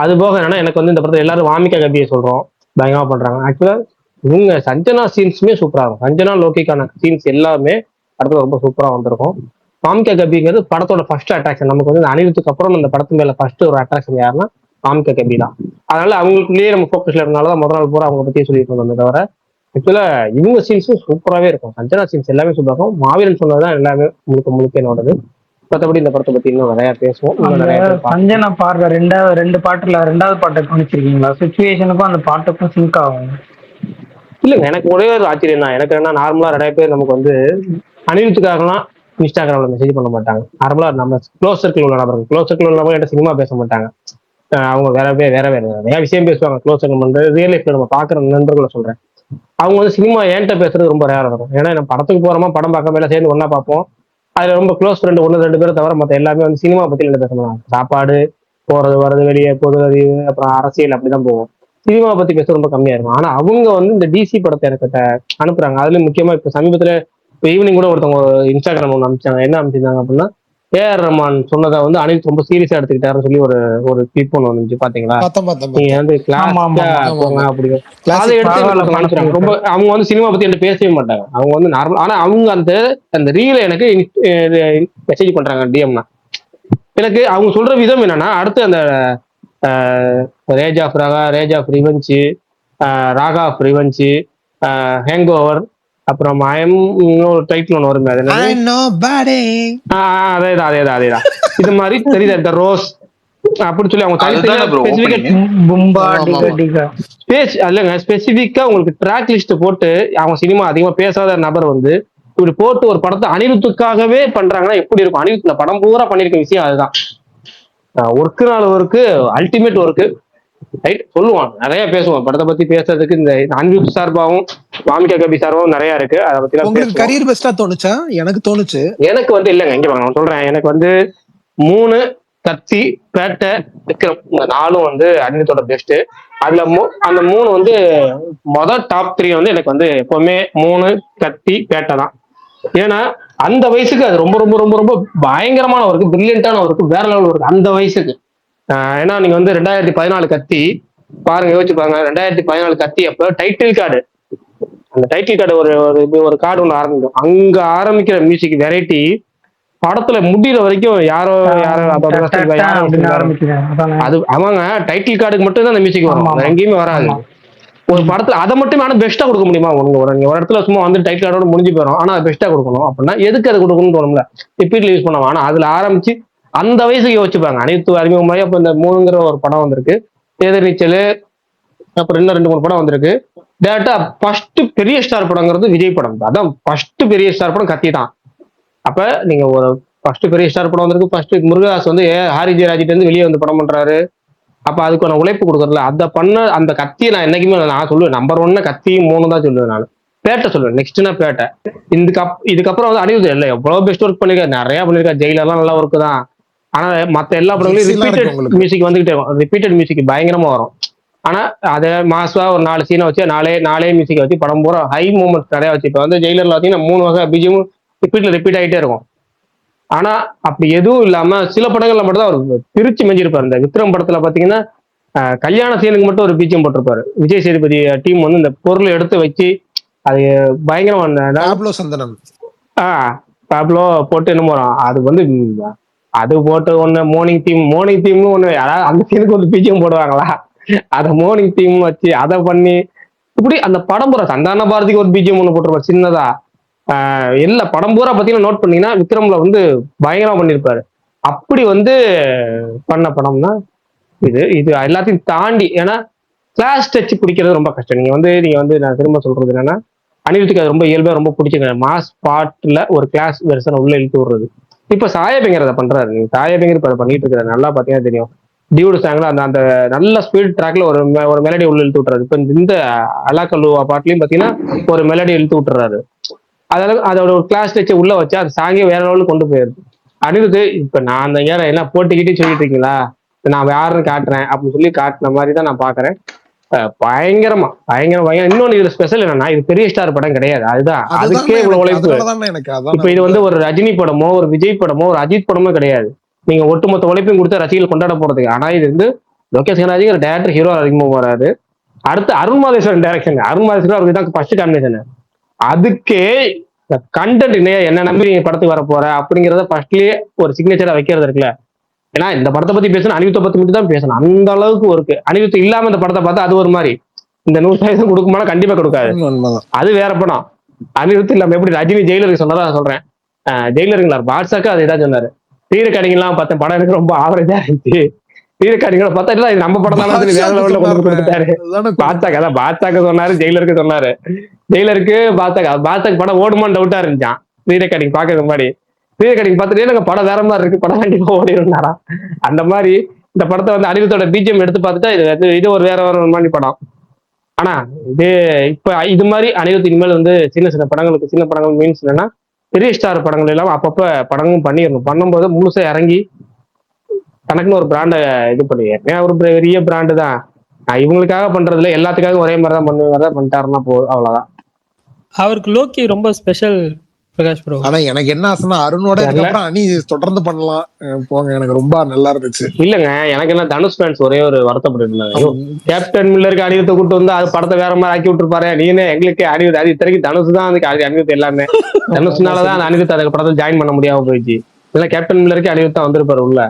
அது போக என்னன்னா எனக்கு வந்து இந்த படத்துல எல்லாரும் வாமிகா கபியை சொல்றோம், பயங்கரமா பண்றாங்க. ஆக்சுவலா இவங்க சஞ்சனா சீன்ஸுமே சூப்பரா இருக்கும். சஞ்சனா லோகிக்கான சீன்ஸ் எல்லாமே படத்துல ரொம்ப சூப்பரா வந்திருக்கும். வாமிகா கபிங்கிறது படத்தோட ஃபர்ஸ்ட் அட்ராக்ஷன். நமக்கு வந்து அனிருத்துக்கு அப்புறம் அந்த படத்து மேல ஃபர்ஸ்ட் ஒரு அட்ராக்ஷன் யாருன்னா வாமிகா கபி தான். அதனால அவங்களுக்குள்ளேயே நம்ம ஃபோக்கஸ்ல இருந்தால்தான் முதல் நாள் பூரா அவங்க பத்தியே சொல்லிட்டு இருந்தோமே தவிர ஆக்சுவலா இவங்க சீன்ஸும் சூப்பராகவே இருக்கும். சஞ்சனா சீன்ஸ் எல்லாமே சூப்பராக இருக்கும். மாவீரன் சொன்னதுதான் எல்லாமே முழுக்க முழுக்க என்னோடது. மற்றபடி இந்த படத்தை பத்தி இன்னும் நிறைய பேசுவோம். இன்னும் நிறைய பேர் சஞ்சனா பாடுற ரெண்டு பாட்டுல ரெண்டாவது பாட்டை கவனிச்சிருக்கீங்களா? சுச்சுவேஷனுக்கும் அந்த பாட்டுக்கும் சிங்க் ஆகும். இல்லைங்க, எனக்கு ஒரே ஒரு ஆச்சரியம் தான். எனக்கு என்ன, நார்மலா நிறைய பேர் நமக்கு வந்து அனிருத்துக்காகலாம் இன்ஸ்டாகிராம்ல மெசேஜ் பண்ண மாட்டாங்க. நார்மலா நம்ம க்ளோஸ் சர்க்கிள் உள்ள நபர்கள், க்ளோஸ் சர்க்கிள் உள்ளவங்க என்கிட்ட சினிமா பேச மாட்டாங்க. அவங்க வேற நிறைய விஷயம் பேசுவாங்க. க்ளோஸ் சர்க்கிள் பண்றது ரியல் லைஃப்ல நம்ம பாக்குற நண்பர்களை சொல்றேன். அவங்க வந்து சினிமா என்கிட்ட பேசுறது ரொம்ப ரேரா இருக்கும். ஏன்னா நம்ம படத்துக்கு போறோமா, படம் பார்க்க எல்லாம் சேர்ந்து ஒன்னா பார்ப்போம். அதுல ரொம்ப க்ளோஸ் ஃப்ரெண்டு 1-2 பேரை தவிர மற்ற எல்லாமே வந்து சினிமா பத்தி என்ன பேசணும், சாப்பாடு, போறது வர்றது, வெளியே பொது அறிவு, அப்புறம் அரசியல், அப்படிதான் போவோம். சினிமா பத்தி பேச ரொம்ப கம்மியா இருக்கும். ஆனா அவங்க வந்து இந்த டிசி படத்தை எனக்கு அனுப்புறாங்க. அதுலயும் முக்கியமா இப்ப சமீபத்துல இப்போ ஈவினிங் கூட ஒருத்தவங்க இன்ஸ்டாகிராம் ஒன்று அனுப்பிச்சாங்க. என்ன அனுப்பிச்சிருந்தாங்க அப்படின்னா, ஏஆர் ரஹ்மான் சொன்னதை வந்து அனில் ரொம்ப சீரியஸா எடுத்துக்கிட்டாருன்னு சொல்லி ஒரு கிளிப் ஒன்று வந்துச்சு. பாத்தீங்களா? நீங்க வந்து கிளாஸ் போங்க அப்படி அதை எடுத்து அனுப்புறாங்க. ரொம்ப அவங்க வந்து சினிமா பத்தி என்கிட்ட பேசவே மாட்டாங்க. அவங்க வந்து நார்மல். ஆனா அவங்க அந்த ரீல எனக்கு மெசேஜ் பண்றாங்க டிஎம்னா. எனக்கு அவங்க சொல்ற விதம் என்னன்னா, அடுத்து அந்த ரேஜ் ஆஃப் ரிவெஞ்ச், ராகா ஆஃப் ரிவெஞ்ச், ஹேங் ஓவர், அப்புறம் இன்னொரு டைட்டில் ஒன்று வருமே, அதேதான் இது மாதிரி தெரியுது. இந்த ரோஸ் அப்படின்னு சொல்லி அவங்க ஸ்பெசிபிக்கா உங்களுக்கு ட்ராக் லிஸ்ட் போட்டு அவங்க சினிமா அதிகமா பேசாத நபர் வந்து இப்படி போட்டு ஒரு படத்தை அனிருத்துக்காகவே பண்றாங்கன்னா எப்படி இருக்கும்? அனிருத்துல படம் பூரா பண்ணிருக்க விஷயம் அதுதான். ஒர்க்குனால ஒர்க்கு, அல்டிமேட் ஒர்க்கு, ரைட் சொல்லுவான். நிறைய பேசுவான் படத்தை பத்தி. பேசுறதுக்கு இந்த அனிருத் சார்பாவும் வாமிகா கபி சார்பாவும் நிறைய இருக்கு. அதை பத்தி உங்களுக்கு கரியர் பெஸ்டா தோணுச்சா? எனக்கு தோணுச்சு. எனக்கு வந்து இல்லைங்க, இங்க வாங்க நான் சொல்றேன். எனக்கு வந்து 3, கத்தி, பேட்டை, விக்ரம், இந்த 4ம் வந்து அனிருத்தோட பெஸ்ட். அதுல அந்த 3 வந்து டாப் 3 வந்து எனக்கு வந்து எப்பவுமே 3, கத்தி, பேட்டை தான். ஏன்னா அந்த வயசுக்கு அது ரொம்ப ரொம்ப ரொம்ப ரொம்ப பயங்கரமான ஒர்க்கு, பிரில்லியண்டான ஒர்க்கு, வேற லெவல் ஒர்க்கு அந்த வயசுக்கு. ஏன்னா நீங்க வந்து 2014 கத்தி பாருங்க, யோசிச்சு பாருங்க. 2014 கத்தி அப்ப டைட்டில் கார்டு, அந்த டைட்டில் கார்டு ஒரு கார்டு ஒன்று ஆரம்பிக்கும். அங்க ஆரம்பிக்கிற மியூசிக் வெரைட்டி படத்துல முடிகிற வரைக்கும் யாரோ அது அவங்க டைட்டில் கார்டுக்கு மட்டும் தான் அந்த மியூசிக் வரும், எங்கேயுமே வராது ஒரு படத்துல. அதை மட்டும் ஆனா பெஸ்டா கொடுக்க முடியுமா? ஒரு இடத்துல சும்மா வந்து டைட்டில் கார்டோட முடிஞ்சு போயிடும். ஆனா அது பெஸ்டா கொடுக்கணும் அப்படின்னா எதுக்கு அது கொடுக்கணும்னு தோணும்ல, ரிப்பீட்ல யூஸ் பண்ணுவாங்க. ஆனா அதுல ஆரம்பிச்சு அந்த வயசுக்கு யோசிச்சுப்பாங்க. அனைத்து அறிமுகமாயி அப்ப இந்த 3ங்கிற ஒரு படம் வந்திருக்கு, எதிர்நீச்சல், அப்புறம் இன்னும் 2-3 படம் வந்திருக்கு. டேரக்டா ஃபர்ஸ்ட் பெரிய ஸ்டார் படங்கிறது விஜய் படம். அதான் ஃபர்ஸ்ட் பெரிய ஸ்டார் படம் கத்தி தான். அப்ப நீங்க ஒரு ஃபர்ஸ்ட் பெரிய ஸ்டார் படம் வந்திருக்கு. ஃபர்ஸ்ட் முருகதாஸ் வந்து ஹாரி ஜெயராஜிட்ட இருந்து வெளியே வந்து படம் பண்றாரு. அப்ப அதுக்கான உழைப்பு கொடுக்கறதுல அதை பண்ண அந்த கத்தியை நான் என்னைக்குமே நான் சொல்லுவேன் நம்பர் 1 கத்தியும் 3 தான் சொல்லுவேன். நான் பேட்டை சொல்லுவேன், நெக்ஸ்ட்னா பேட்டை. இதுக்கப்புறம் வந்து அனிருத் இல்லை எவ்வளவு பெஸ்ட் ஒர்க் பண்ணிருக்காரு, நிறைய பண்ணிருக்காரு. ஜெயிலெல்லாம் நல்ல ஒர்க் தான். ஆனா மத்த எல்லா படங்களையும் ரிப்பீட்டட் மியூசிக் வந்துகிட்டே வரும். ரிப்பீட்டட் மியூசிக் பயங்கரமா வரும். ஆனா அதை மாசா ஒரு 4 சீனை வச்சு நாலே மியூசிக் வச்சு படம் பூரா ஹை மூமெண்ட்ஸ் நிறைய வச்சு. இப்ப வந்து ஜெயிலர்ல பார்த்தீங்கன்னா 3 வகை பிஜிஎம் ரிப்பீட் ஆகிட்டே இருக்கும். ஆனா அப்படி எதுவும் இல்லாம சில படங்கள்ல மட்டும் தான் அவர் பிரிச்சு மெஞ்சிருப்பாரு. இந்த விக்ரம் படத்துல பாத்தீங்கன்னா கல்யாண சீனுக்கு மட்டும் ஒரு பிஜிஎம் போட்டிருப்பாரு. விஜய் சேதுபதி டீம் வந்து இந்த பொருளை எடுத்து வச்சு அது பயங்கரமா சந்தனம் பாப்லோ போட்டு என்ன போறோம். அது வந்து அது போட்டு ஒண்ணு மார்னிங் தீம்னு ஒண்ணு, யாராவது அந்த சீனுக்கு ஒரு பிஜிஎம் போடுவாங்களா? அதை மார்னிங் தீம் வச்சு அதை பண்ணி இப்படி அந்த படம் பூரா சந்தான பாரதிக்கு ஒரு பிஜிஎம் ஒண்ணு போட்டிருப்பாரு சின்னதா. எல்லா படம் பூரா பார்த்தீங்கன்னா நோட் பண்ணீங்கன்னா விக்ரம்ல வந்து பயங்கரமா பண்ணியிருப்பாரு. அப்படி வந்து பண்ண படம்னா இது எல்லாத்தையும் தாண்டி. ஏன்னா கிளாஸ் டச் பிடிக்கிறது ரொம்ப கஷ்டம். நீங்க வந்து நான் திரும்ப சொல்றது என்னன்னா, அனிருத்துக்கு அது ரொம்ப இயல்பா ரொம்ப பிடிச்சிருக்க மாஸ் பாட்டுல ஒரு கிளாஸ் வெர்ஷன் உள்ள இழுத்து விடுறது. இப்ப சாயபெங்கர் அதை பண்றாரு. நீங்க சாயபெங்கர் இப்ப அதை பண்ணிட்டு இருக்காரு, நல்லா பாத்தீங்கன்னா தெரியும். டியூடு சாங்ல அந்த நல்ல ஸ்பீட் ட்ராக்ல ஒரு மெலடி உள்ள இழுத்து விட்டுறாரு. இப்ப இந்த அலாக்கல்லுவா பாட்டுலயும் பாத்தீங்கன்னா ஒரு மெலடி இழுத்து விட்டுறாரு. அதோட ஒரு கிளாஸ் வச்சு உள்ள வச்சு அது சாங்கே வேற லெவலுக்கு கொண்டு போயிருது. அனிருத் இப்ப நான் அந்த ஏற என்ன போட்டுக்கிட்டே சொல்லிட்டு இருக்கீங்களா, நான் யாருன்னு காட்டுறேன் அப்படின்னு சொல்லி காட்டின மாதிரி தான் நான் பாக்குறேன். பயங்கரமா இன்னொன்னு இதுல ஸ்பெஷல் என்னன்னா, இது பெரிய ஸ்டார் படம் கிடையாது. அதுதான் அதுக்கே இவ்வளவு உழைப்பு. இப்ப இது வந்து ஒரு ரஜினி படமோ ஒரு விஜய் படமோ ஒரு அஜித் படமோ கிடையாது. நீங்க ஒட்டுமொத்த உழைப்பையும் கொடுத்து ரசிகர்கள் கொண்டாட போறதுக்கு. ஆனா இது வந்து லோகேஷ் கனகராஜ் ஒரு டேரக்டர் ஹீரோ அதிகமா வராது. அடுத்து அருண் மாதேஸ்வரன் டைரக்ஷன். அருண் மாதேஸ்வரன் அவருக்கு தான் ஃபர்ஸ்ட் காம்பினேஷன். அதுக்கே கண்டென்ட் என்ன நம்பி நீங்க படத்துக்கு வர போற அப்படிங்கிறத ஃபர்ஸ்ட்லயே ஒரு சிக்னேச்சரா வைக்கிறது இருக்குல்ல. ஏன்னா இந்த படத்தை பத்தி பேசணும், அனிருத்தை பத்தி மட்டும் தான் பேசணும். அந்த அளவுக்கு இருக்கு. அனிருத் இல்லாம இந்த படத்தை பார்த்தா அது ஒரு மாதிரி. இந்த 100% கொடுக்குமானா கண்டிப்பா கொடுக்காது, அது வேற படம். அனிருத் இல்லாம எப்படி ரஜினி ஜெயிலருக்கு சொன்னதா சொல்றேன். ஜெயிலருங்களா பாட்ஸாக்கு அது இதான் சொன்னாரு. தீர கடிங்கெல்லாம் பார்த்தேன், படம் எனக்கு ரொம்ப ஆவரேஜா இருந்துச்சு. தீர கடிங்களை பார்த்தா இல்ல நம்ம படம் தான் வேற லெவல்ல கொண்டு கொடுத்துட்டாரு. பாட்ஸாக்கு அதான் பாட்ஸாக்கு சொன்னாரு, ஜெயிலருக்கு சொன்னாரு. ஜெயிலருக்கு பாட்ஸாக்கு படம் ஓடுமான்னு டவுட்டா இருந்துச்சான். தீர கடிங்க பாக்குறது மாதிரி கடைக்கு பார்த்துட்டே எனக்கு படம் வேற மாதிரி இருக்கு, படம் கண்டிப்பா ஓடிடும்னாரா. அந்த மாதிரி இந்த படத்தை வந்து அனிருத்தோட பிஜிஎம் எடுத்து பார்த்துட்டா இது ஒரு வேற மாதிரி படம். ஆனா இது இப்ப இது மாதிரி அனிருத் இனிமேல் வந்து சின்ன படங்கள் மீன்ஸ் என்னன்னா பெரிய ஸ்டார் படங்கள் எல்லாம் அப்பப்ப படங்களும் பண்ணிடணும். பண்ணும்போது முழுசா இறங்கி தனக்குன்னு ஒரு பிராண்டை இது பண்ணிடுறேன். ஒரு பெரிய பிராண்டு தான். இவங்களுக்காக பண்றதுல எல்லாத்துக்காக ஒரே மாதிரி தான் பண்ணிட்டாருன்னா போதும், அவ்வளவுதான். அவருக்கு லோக்கி ரொம்ப ஸ்பெஷல் பிரகாஷ் ப்ரோ. ஆனா எனக்கு என்ன ஆசைன்னா அருணோட அனி தொடர்ந்து பண்ணலாம் போங்க, எனக்கு ரொம்ப நல்லா இருந்துச்சு. இல்லங்க எனக்கு என்ன தனுஷ் ஃபேன்ஸ் ஒரே ஒரு வருத்தப்பட்டு கேப்டன் மில்லருக்கு அனிருத்தை கூட்டு வந்து அது படத்தை வேற மாதிரி ஆக்கி விட்டுருப்பாரு. நீனே எங்களுக்கு அனிருத் அது இத்தனைக்கு தனுஷ் தான் வந்து அனிருத் எல்லாமே தனுஷ்னாலதான் அந்த அனிருத் அந்த படத்தை ஜாயின் பண்ண முடியாம போயிடுச்சு. இல்ல கேப்டன் மில்லருக்கு அனிருத் தான் வந்திருப்பாரு உள்ள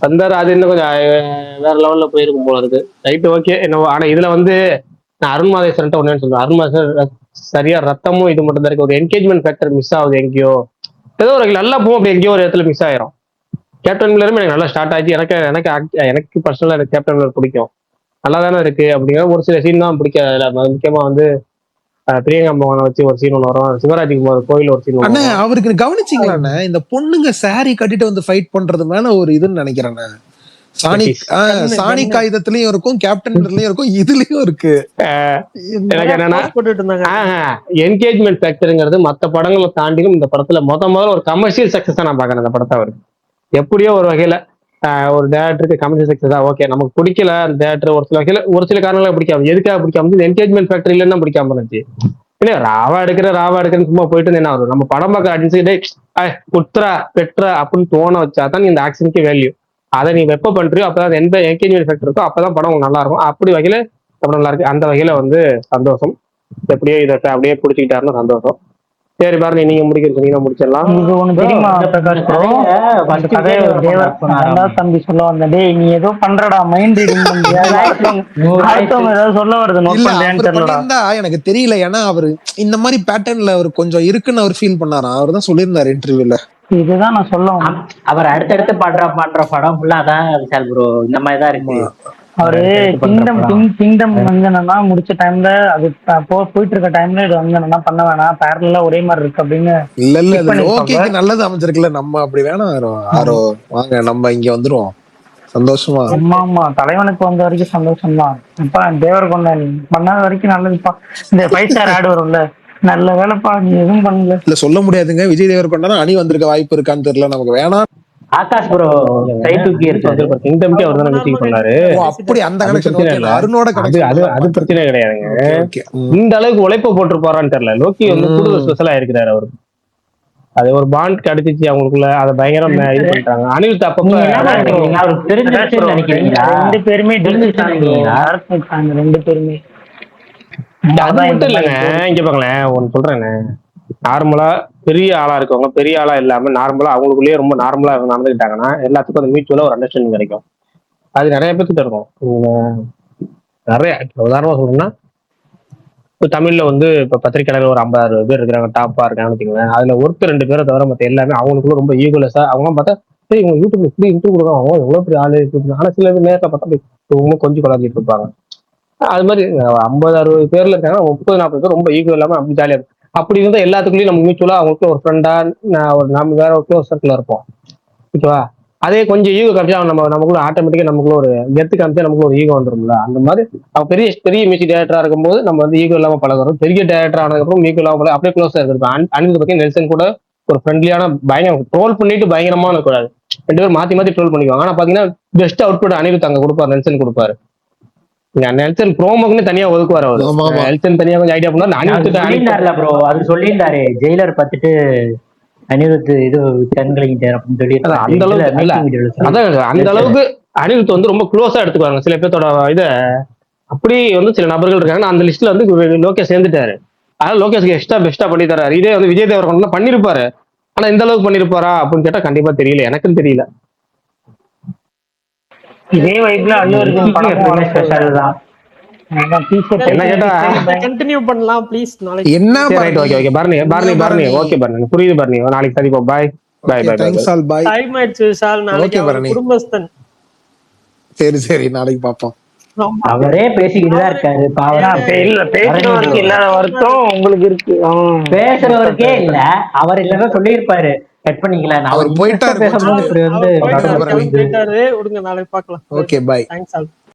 வந்தாரு. அது இன்னும் கொஞ்சம் வேற லெவல்ல போயிருக்கும் போல இருக்கு. ரைட் ஓகே என்னவோ. ஆனா இதுல வந்து நான் அருண் மாதேஸ்வரன் ஒன்னு சொல்றேன். அருண் மாதேஸ்வரன் சரியா ரத்தமும் இது மட்டும் தான் இருக்கு. ஒரு என்கேஜ்மெண்ட் ஃபேக்டர் மிஸ் ஆகுது எங்கேயோ. ஏதோ ஒரு நல்லா போகும், அப்படி எங்கேயோ ஒரு இடத்துல மிஸ் ஆயிரும். கேப்டன் மில்லரும் எனக்கு நல்லா ஸ்டார்ட் ஆச்சு. எனக்கு பர்சனலா எனக்கு கேப்டன் மில்லர் பிடிக்கும், நல்லா தானே இருக்கு. அப்படிங்கிற ஒரு சில சீன் தான் பிடிக்காது. முக்கியமா வந்து பிரியங்கா மோகனை வச்சு ஒரு சீன் ஒன்று வரும், சிவராஜ்குமார் கோயில் ஒரு சீன். அண்ணா அவருக்கு கவனிச்சிங்களா இந்த பொண்ணுங்க சாரி கட்டிட்டு வந்து ஃபைட் பண்றது மேல ஒரு இதுன்னு நினைக்கிறேன். சாணி காகிதத்திலயும் இருக்கும், கேப்டன் மில்லர்லயும் இருக்கும், இதுலயும் இருக்கு. எனக்கு என்னன்னா என்கேஜ்மெண்ட் ஃபேக்டருங்கிறது மற்ற படங்களை தாண்டியும் இந்த படத்துல முதல்ல ஒரு கமர்ஷியல் சக்சஸ் தான் நான் பாக்குறேன். இந்த படத்தை அவருக்கு எப்படியோ ஒரு வகையில ஒரு டேரக்டருக்கு கமர்ஷியல் சக்சஸ் தான். ஓகே நமக்கு பிடிக்கல அந்த டேரக்டர் ஒரு சில வகையில ஒரு சில காரணங்களை பிடிக்காம, எதுக்காக பிடிக்காம என்கேஜ்மெண்ட் ஃபேக்டர் இல்லைன்னா பிடிக்காம இருந்துச்சு. இல்ல ராவா எடுக்கிறேன்னு சும்மா போயிட்டு என்ன வரும், நம்ம படம் பார்க்க அடிச்சு குத்ரா பெட்ரா அப்படின்னு தோண வச்சாதான் இந்த ஆக்ஷனுக்கு வேல்யூ. அதை நீ எப்ப பண்றியோ அப்பதான் எந்த என்கேஜ்மெண்ட் ஃபேக்டர் இருக்கோ அப்பதான் படம் நல்லா இருக்கும். அப்படி வகையில படம் நல்லா இருக்கு. அந்த வகையில வந்து சந்தோஷம். எப்படியோ இதை அப்படியே பிடிச்சிக்கிட்டாருன்னு சந்தோஷம். சரி பாருங்க, நீங்க முடிக்கிறீங்க முடிச்சிடலாம். இது ஒண்ணு தெரியுமா பிரகாஷ் ப்ரோ, அந்த கதையை தம்பி சொல்ல வந்த டேய் நீ ஏதோ பண்றடா மைண்ட் ரீடிங் பண்றியா அடுத்தவங்க ஏதாவது சொல்ல வருது நோட் பண்ணலையான்னு தெரியலடா. எனக்கு தெரியல. ஏன்னா அவரு இந்த மாதிரி பேட்டர்ன்ல அவர் கொஞ்சம் இருக்குன்னு அவர் ஃபீல் பண்ணாராம். அவர் தான் சொல்லியிருந்தாரு இன்டர்வியூல. இதுதான் நான் சொல்லுவேன். அவர் அடுத்தடுத்து பண்ற படம் ஃபுல்லா தான் விஷால் ப்ரோ இந்த மாதிரி தான் இருக்கு. அவரு கிங்டம் வந்து என்னன்னா முடிச்ச டைம்ல அது போயிட்டு இருக்க டைம்ல இது வந்து என்னன்னா பண்ண வேணாம், பேரலா ஒரே மாதிரி இருக்கு அப்படின்னு. இல்ல ஓகே நல்லது அமைஞ்சிருக்குல்ல, நம்ம அப்படி வேணாம் ஆரோ வாங்க நம்ம இங்க வந்துருவோம் சந்தோஷமா. ஆமா தலைவனுக்கு வந்த வரைக்கும் சந்தோஷம் தான். அப்பா தேவர் கொண்டாடி பண்ணாத வரைக்கும் நல்லதுப்பா. இந்த 5 ஸ்டார் ஆடு வரும்ல, நல்ல வேலைப்பா நீ எதுவும் பண்ணல. இல்ல சொல்ல முடியாதுங்க, விஜய் தேவர் கொண்டாதான் அணி வந்திருக்க வாய்ப்பு இருக்கான்னு தெரியல, நமக்கு வேணாம். ஆகாஷ் ப்ரோ டைட்டுக்கு இருக்கு கிங்டம்கே அவர் தான் மியூசிக் பண்ணாரு. அப்படி அந்த கனெக்ஷன் அருணோட அது பிரச்சனை கிடையாதுங்க. இந்த அளவுக்கு உழைப்பு போட்டு போறான்னு தெரியல. லோக்கி வந்து புது ஸ்பெஷலா இருக்கிறாரு அவரு. அது ஒரு பாண்ட் கிடைச்சிச்சு அவங்களுக்குள்ள, அதை பயங்கரம் இது பண்ணிட்டாங்க. அனிருத் அப்பப்ப ரெண்டு பேருமே அது மட்டும் இல்லைங்க. இங்க பாங்களேன் ஒன்னு சொல்றேன்னு, நார்மலா பெரிய ஆளா இருக்கவங்க பெரிய ஆளா இல்லாம நார்மலா அவங்களுக்குள்ளேயே ரொம்ப நார்மலா நடந்துக்கிட்டாங்கன்னா எல்லாத்துக்கும் அந்த மியூச்சுவலா ஒரு அண்டர்ஸ்டாண்டிங் கிடைக்கும். அது நிறைய பேர்த்துட்டு இருக்கும். நிறைய உதாரணமா சொல்லணும்னா இப்போ தமிழ்ல வந்து இப்ப பத்திரிகையாளர் ஒரு 50-60 பேர் இருக்கிறாங்க, டாப்பா இருக்காங்கன்னு வச்சுக்கோங்களேன். அதுல ஒருத்தர் 2 பேரை தவிர மத்த எல்லாமே அவங்களுக்குள்ள ரொம்ப ஈகோலஸா அவங்க பார்த்தா இவங்க யூடியூப்ல இப்படி இன்டர்வியூ கொடுக்கும், அவங்க எவ்வளவு பெரிய ஆளு. ஆனா சில பேர் நேரத்தை பார்த்தா கொஞ்சம் குழந்தைட்டு இருப்பாங்க. அது மாதிரி 50-60 பேர்ல இருக்காங்க, 30-40 பேர் ரொம்ப ஈகோ இல்லாம அப்படி ஜாலியா இருக்கும். அப்படி இருந்தா எல்லாத்துக்குள்ளயும் நம்ம மியூச்சுவலா அவங்களுக்கு ஒரு ஃப்ரெண்டா ஒரு நாம வேற ஒரு க்ளோஸ் சர்க்கிள் இருப்போம், ஓகேவா? அதே கொஞ்சம் ஈகோ காமிச்சா நமக்குள்ள ஆட்டோமேட்டிக்கா நமக்குள்ள ஒரு கெத்து காமிச்சா நமக்குள்ள ஒரு ஈகோ வந்துரும்ல. அந்த மாதிரி அவன் பெரிய பெரிய மியூசிக் டைரக்டரா இருக்கும்போது நம்ம வந்து ஈகோ இல்லாம பழகுறோம். பெரிய டைரக்டர் ஆனதுக்கப்புறம் ஈகோ இல்லாம அப்படியே க்ளோஸா இருக்கு. அனிருத் பத்தி நெல்சன் கூட ஒரு ஃப்ரெண்ட்லியான பயங்கர ட்ரோல் பண்ணிட்டு பயங்கரமா இருக்கக்கூடாது. 2 பேரும் மாத்தி மாத்தி ட்ரோல் பண்ணிக்குவாங்க. ஆனா பாத்தீங்கன்னா பெஸ்ட் அவுட்புட் அனிருத் அங்க கொடுப்பாரு, நெல்சன் கொடுப்பாரு. நெல்சன் ப்ரோமோக்குன்னு தனியா ஒதுக்குவார் அவரு. நெல்சன் தனியா கொஞ்சம் ஐடியா பண்ணா சொல்லியிருந்தாருல ப்ரோ, அது சொல்லியிருந்தாரு ஜெயிலர் பார்த்துட்டு அனிருத் இது கண்களிட்டார் அப்படின்னு சொல்லி. அந்த அளவுக்கு இல்ல, அதான் அந்த அளவுக்கு அனிருத் வந்து ரொம்ப க்ளோஸா எடுத்துக்குவாங்க சில பேர்த்தோட இதை. அப்படி வந்து சில நபர்கள் இருக்காங்க. அந்த லிஸ்ட்ல வந்து லோகேஷ் சேர்ந்துட்டாரு. அதனால லோகேஷ்க்கு எக்ஸ்ட்ரா பெஸ்டா பண்ணி தராரு. இதே வந்து விஜய் தேவரகொண்டா பண்ணிருப்பாரு. ஆனா இந்த அளவுக்கு பண்ணிருப்பாரா அப்படின்னு கேட்டா கண்டிப்பா தெரியல, எனக்கும் தெரியல. இதே வைப்ல அல்லு அர்ஜுன் படம் ஸ்பெஷல் தான். என்ன கேட்டா கண்டினியூ பண்ணலாம் ப்ளீஸ் நாளைக்கு. என்ன right, okay okay Bharani okay Bharani, புரியுது பரணி. நாளைக்கு சந்திப்போம். பாய் பாய் பாய் பாய். டைம் ஆயிடுச்சு விஷால், நாளைக்கு அவர் குடும்பஸ்தன். சரி நாளைக்கு பாப்போம். அவரே பேசிக்கிட்டு தான் இருக்காரு பாவம். இல்ல பேசுறவருக்கு இல்லாத வருத்தம் உங்களுக்கு இருக்கு. பேசுறவருக்கே இல்ல, அவர் இல்லன்னா சொல்லியிருப்பாரு கட் பண்ணிக்கலாம். அவர் போயிட்டாரு, பேசும்போது இப்படி வந்து போயிட்டாரு. விடுங்க, நாளைக்கு பார்க்கலாம். Okay bye. Thanks all.